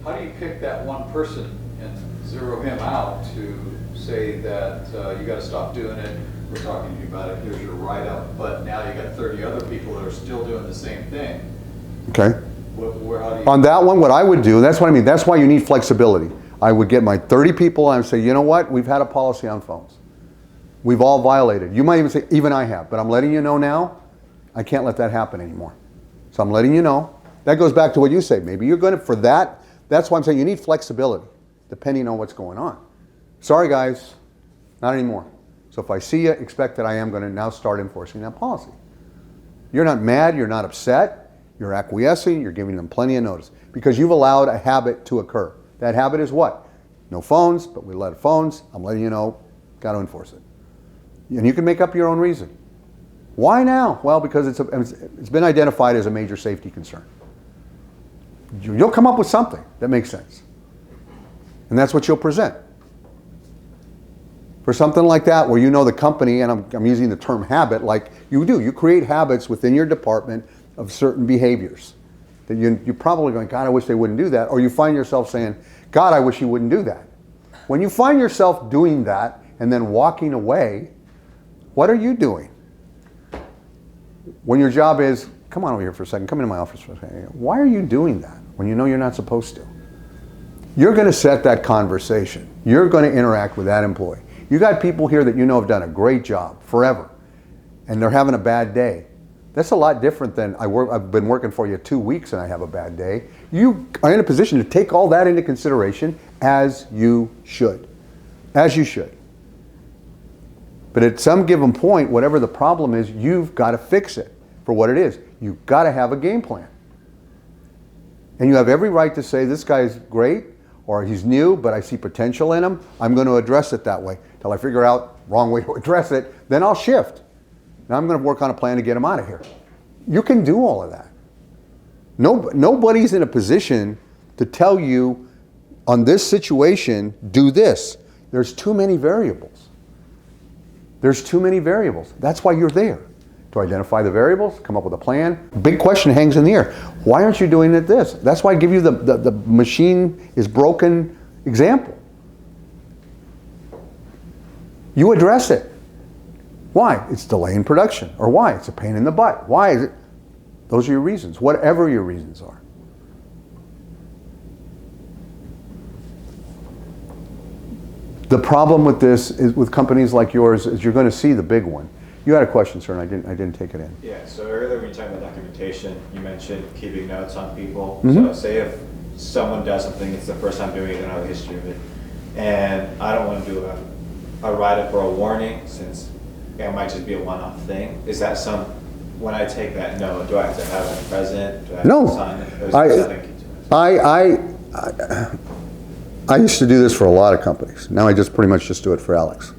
How do you pick that one person and zero him out to say that you got to stop doing it? We're talking to you about it. Here's your write-up. But now you got 30 other people that are still doing the same thing. Okay. How do you on that one, what I would do, that's what I mean, that's why you need flexibility. I would get my 30 people and I would say, you know what, we've had a policy on phones. We've all violated. You might even say, even I have, but I'm letting you know now, I can't let that happen anymore. So I'm letting you know. That goes back to what you say. Maybe you're going to, for that, that's why I'm saying you need flexibility, depending on what's going on. Sorry guys, not anymore. So if I see you, expect that I am going to now start enforcing that policy. You're not mad, you're not upset, you're acquiescing, you're giving them plenty of notice. Because you've allowed a habit to occur. That habit is what? No phones, but we let phones. I'm letting you know, got to enforce it. And you can make up your own reason. Why now? Well, because it's been identified as a major safety concern. You'll come up with something that makes sense. And that's what you'll present. For something like that, where you know the company, and I'm using the term habit, like you do, you create habits within your department of certain behaviors. That you're probably going, God, I wish they wouldn't do that. Or you find yourself saying, God, I wish he wouldn't do that. When you find yourself doing that and then walking away, what are you doing? When your job is, come on over here for a second, come into my office for a second. Why are you doing that when you know you're not supposed to? You're going to set that conversation. You're going to interact with that employee. You got people here that you know have done a great job forever, and they're having a bad day. That's a lot different than I've been working for you 2 weeks and I have a bad day. You are in a position to take all that into consideration, as you should. As you should. But at some given point, whatever the problem is, you've got to fix it for what it is. You've got to have a game plan. And you have every right to say, this guy's great, or he's new, but I see potential in him. I'm going to address it that way. Till I figure out wrong way to address it, then I'll shift. Now I'm going to work on a plan to get him out of here. You can do all of that. Nobody's in a position to tell you, on this situation, do this. There's too many variables. There's too many variables. That's why you're there. To identify the variables, come up with a plan. Big question hangs in the air. Why aren't you doing it this? That's why I give you the machine is broken example. You address it. Why? It's delaying production. Or why? It's a pain in the butt. Why is it? Those are your reasons, whatever your reasons are. The problem with this is with companies like yours is you're going to see the big one. You had a question, sir, and I didn't take it in. Yeah, so earlier when you talked about documentation, you mentioned keeping notes on people. Mhm. So say if someone does something, it's the first time doing it, they don't have a history of it, and I don't want to do a write-up or a warning, since it might just be a one-off thing. Is that when I take that note, do I have to have it present? Do I have No. to sign it? Or is it something keep to myself? I used to do this for a lot of companies. Now I just pretty much just do it for Alex.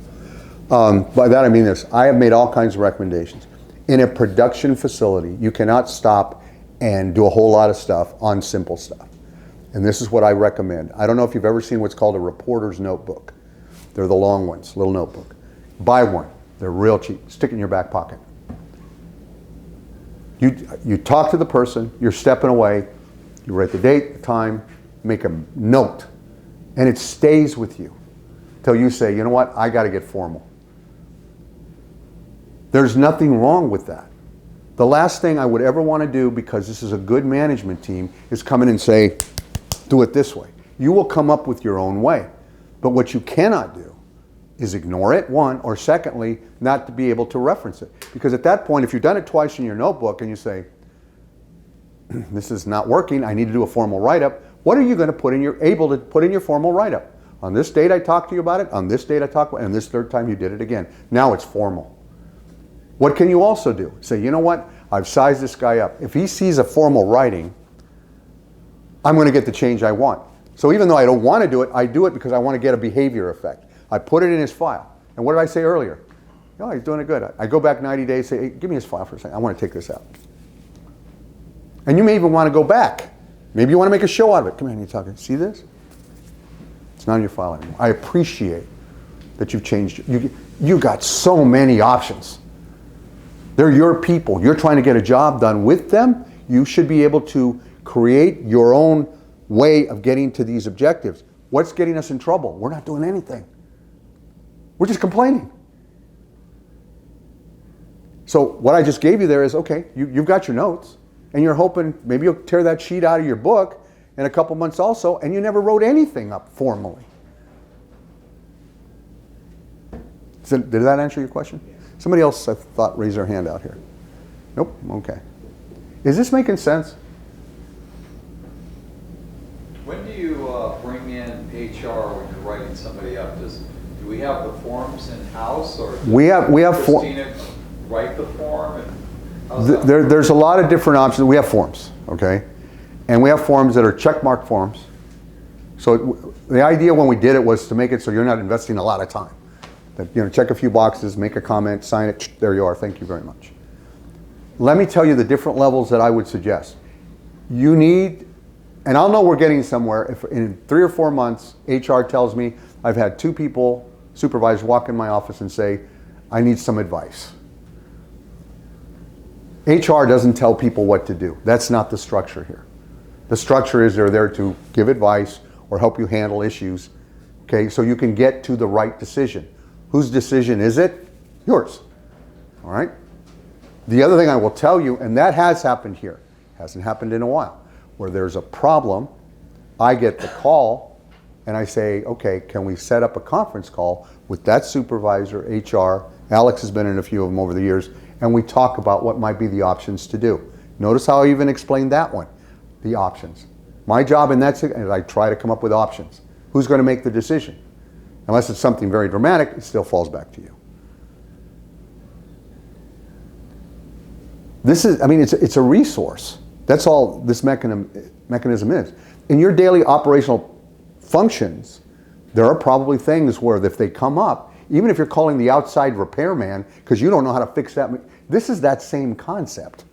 By that I mean this. I have made all kinds of recommendations. In a production facility, you cannot stop and do a whole lot of stuff on simple stuff. And this is what I recommend. I don't know if you've ever seen what's called a reporter's notebook. They're the long ones, little notebook. Buy one. They're real cheap. Stick it in your back pocket. You talk to the person, you're stepping away, you write the date, the time, make a note, and it stays with you till you say, you know what, I got to get formal. There's nothing wrong with that. The last thing I would ever want to do, because this is a good management team, is come in and say, do it this way. You will come up with your own way. But what you cannot do is ignore it, one, or secondly, not to be able to reference it. Because at that point, if you've done it twice in your notebook and you say, this is not working, I need to do a formal write-up, what are you going to put in able to put in your formal write-up? On this date I talked to you about it, on this date I talked about it, and this third time you did it again. Now it's formal. What can you also do? Say, you know what, I've sized this guy up. If he sees a formal writing, I'm going to get the change I want. So even though I don't want to do it, I do it because I want to get a behavior effect. I put it in his file. And what did I say earlier? Oh, he's doing it good. I go back 90 days, say, hey, give me his file for a second. I want to take this out. And you may even want to go back. Maybe you want to make a show out of it. Come here, you're talking. See this? It's not in your file anymore. I appreciate that you've changed. You got so many options. They're your people. You're trying to get a job done with them. You should be able to create your own way of getting to these objectives. What's getting us in trouble? We're not doing anything. We're just complaining. So what I just gave you there is, okay, you've got your notes, and you're hoping maybe you'll tear that sheet out of your book in a couple months also, and you never wrote anything up formally. So, did that answer your question? Somebody else, I thought, raised their hand out here. Nope, okay. Is this making sense? When do you bring in HR when you're writing somebody up? Do we have the forms in-house, or does We have Christina write the form? And how's that? There's a lot of different options. We have forms, okay? And we have forms that are checkmark forms. So the idea when we did it was to make it so you're not investing a lot of time. That, you know, check a few boxes, make a comment, sign it, there you are, thank you very much. Let me tell you the different levels that I would suggest. You need, and I'll know we're getting somewhere if in 3 or 4 months HR tells me I've had 2 people, supervisors, walk in my office and say, I need some advice. HR doesn't tell people what to do. That's not the structure here. The structure is they're there to give advice or help you handle issues, okay, so you can get to the right decision. Whose decision is it? Yours, all right? The other thing I will tell you, and that has happened here, hasn't happened in a while, where there's a problem, I get the call, and I say, okay, can we set up a conference call with that supervisor, HR, Alex has been in a few of them over the years, and we talk about what might be the options to do. Notice how I even explained that one, the options. My job in that is I try to come up with options. Who's going to make the decision? Unless it's something very dramatic, it still falls back to you. This is, I mean, it's a resource. That's all this mechanism is. In your daily operational functions, there are probably things where if they come up, even if you're calling the outside repairman because you don't know how to fix that, this is that same concept.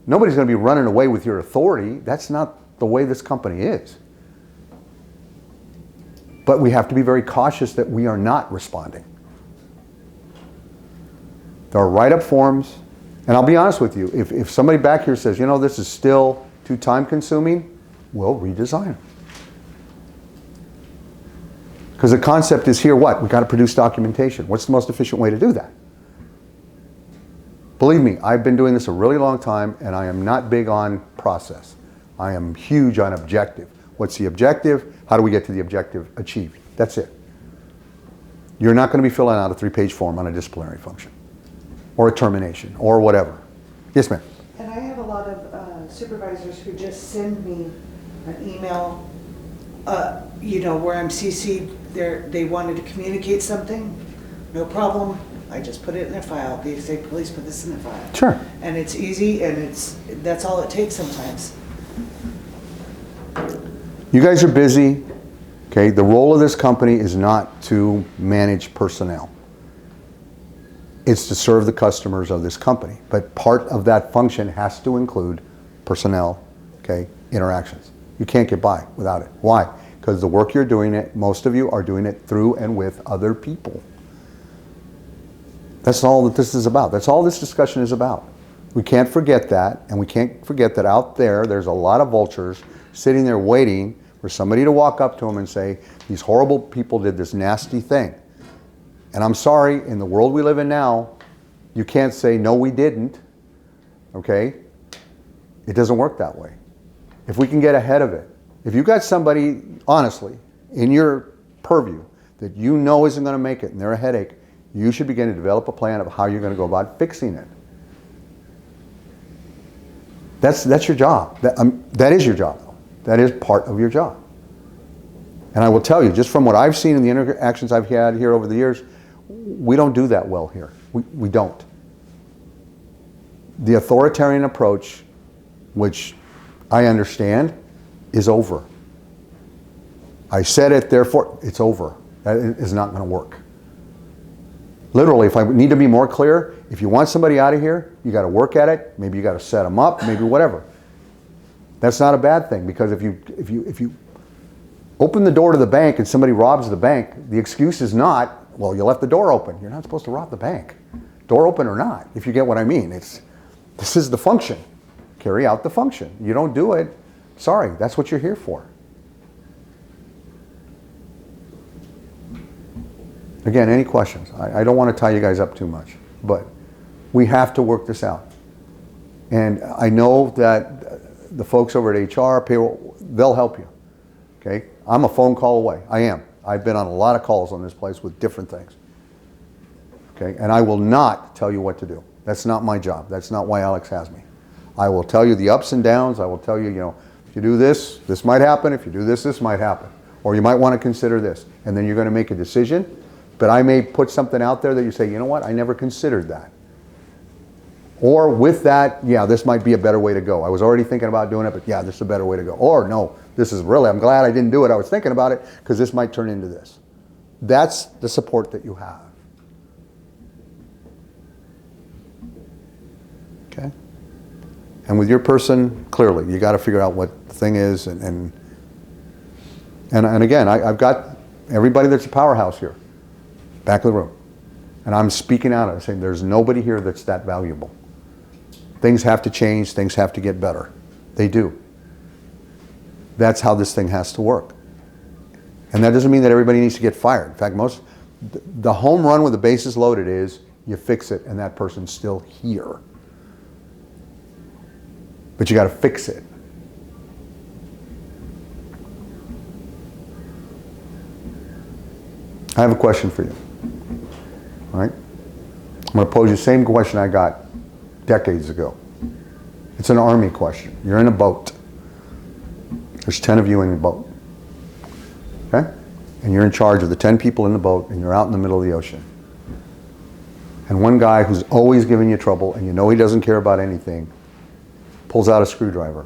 Nobody's going to be running away with your authority. That's not the way this company is. But we have to be very cautious that we are not responding. There are write-up forms, and I'll be honest with you, if somebody back here says, you know, this is still too time-consuming, we'll redesign it. Because the concept is here, what? We've got to produce documentation. What's the most efficient way to do that? Believe me, I've been doing this a really long time, and I am not big on process. I am huge on objective. What's the objective? How do we get to the objective achieved? That's it. You're not going to be filling out a 3-page form on a disciplinary function or a termination or whatever. Yes, ma'am. And I have a lot of supervisors who just send me an email, where I'm CC'd, they wanted to communicate something, no problem. I just put it in their file. They say, please put this in the file. Sure. And it's easy, and that's all it takes sometimes. You guys are busy. Okay, the role of this company is not to manage personnel. It's to serve the customers of this company. But part of that function has to include personnel, okay, interactions. You can't get by without it. Why? Because the work you're doing, most of you are doing it through and with other people. That's all that this is about. That's all this discussion is about. We can't forget that, and we can't forget that out there's a lot of vultures sitting there waiting for somebody to walk up to them and say, these horrible people did this nasty thing. And I'm sorry, in the world we live in now, you can't say, no, we didn't, okay? It doesn't work that way. If we can get ahead of it, if you got somebody, honestly, in your purview that you know isn't going to make it and they're a headache, you should begin to develop a plan of how you're going to go about fixing it. That's your job. That is your job. That is part of your job. And I will tell you, just from what I've seen in the interactions I've had here over the years, we don't do that well here. We don't. The authoritarian approach, which I understand, is over. I said it, therefore, it's over. That is not going to work. Literally, if I need to be more clear, if you want somebody out of here, you got to work at it. Maybe you got to set them up, maybe whatever. That's not a bad thing, because if you open the door to the bank and somebody robs the bank, the excuse is not, well, you left the door open. You're not supposed to rob the bank. Door open or not, if you get what I mean. This is the function. Carry out the function. You don't do it, sorry, that's what you're here for. Again, any questions? I don't want to tie you guys up too much, but we have to work this out. And I know that the folks over at HR, payroll, they'll help you. Okay? I'm a phone call away. I am. I've been on a lot of calls on this place with different things. Okay? And I will not tell you what to do. That's not my job. That's not why Alex has me. I will tell you the ups and downs. I will tell you, if you do this, this might happen. If you do this, this might happen. Or you might want to consider this. And then you're going to make a decision. But I may put something out there that you say, you know what, I never considered that. Or with that, yeah, this might be a better way to go. I was already thinking about doing it, but yeah, this is a better way to go. Or no, this is really, I'm glad I didn't do it. I was thinking about it because this might turn into this. That's the support that you have. Okay? And with your person, clearly, you got to figure out what the thing is. And again, I've got everybody that's a powerhouse here, back of the room. And I'm speaking out. I'm saying there's nobody here that's that valuable. Things have to change. Things have to get better. They do. That's how this thing has to work. And that doesn't mean that everybody needs to get fired. In fact, the home run with the bases loaded is you fix it and that person's still here. But you got to fix it. I have a question for you. All right? I'm going to pose you the same question I got decades ago. It's an Army question. You're in a boat. There's 10 of you in the boat. Okay? And you're in charge of the 10 people in the boat, and you're out in the middle of the ocean. And one guy who's always giving you trouble, and you know he doesn't care about anything, pulls out a screwdriver.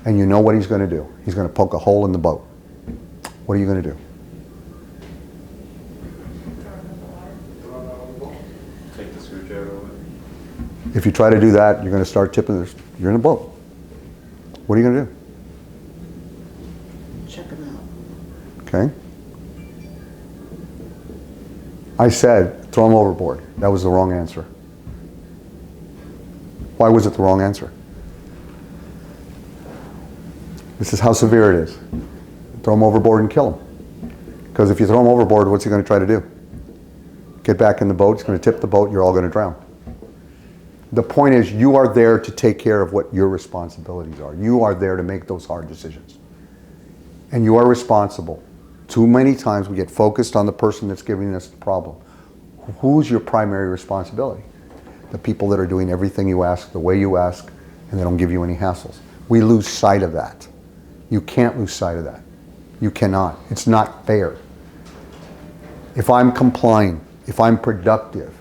And you know what he's going to do. He's going to poke a hole in the boat. What are you going to do? Take the screwdriver away. If you try to do that, you're going to start tipping. You're in a boat. What are you going to do? Check them out. Okay? I said, throw them overboard. That was the wrong answer. Why was it the wrong answer? This is how severe it is. Throw them overboard and kill them. Because if you throw them overboard, what's he going to try to do? Get back in the boat, he's going to tip the boat, you're all going to drown. The point is, you are there to take care of what your responsibilities are. You are there to make those hard decisions. And you are responsible. Too many times we get focused on the person that's giving us the problem. Who's your primary responsibility? The people that are doing everything you ask, the way you ask, and they don't give you any hassles. We lose sight of that. You can't lose sight of that. You cannot. It's not fair. If I'm complying, if I'm productive,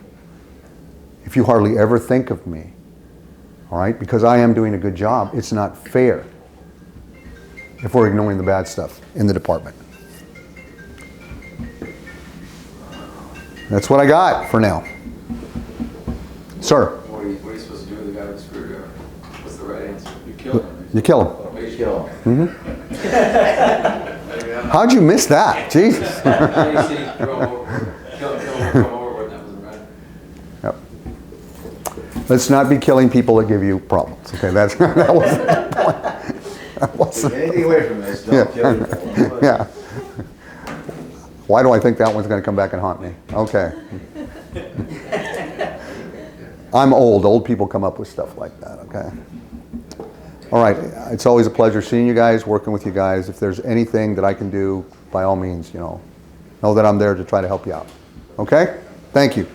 if you hardly ever think of me, all right, because I am doing a good job, it's not fair if we're ignoring the bad stuff in the department. That's what I got for now. Sir? What are you supposed to do with the guy with the screwdriver? What's the right answer? You kill him. You kill him. Oh, you kill him. Mm-hmm. How'd you miss that? Jesus. You see, throw him over. Kill him, throw him overboard, that wasn't right. Yep. Let's not be killing people that give you problems. Okay, that wasn't the point. That wasn't. Take anything away from this, don't kill people. Yeah. Why do I think that one's going to come back and haunt me? Okay. I'm old. Old people come up with stuff like that, okay? All right. It's always a pleasure seeing you guys, working with you guys. If there's anything that I can do, by all means, know that I'm there to try to help you out. Okay? Thank you.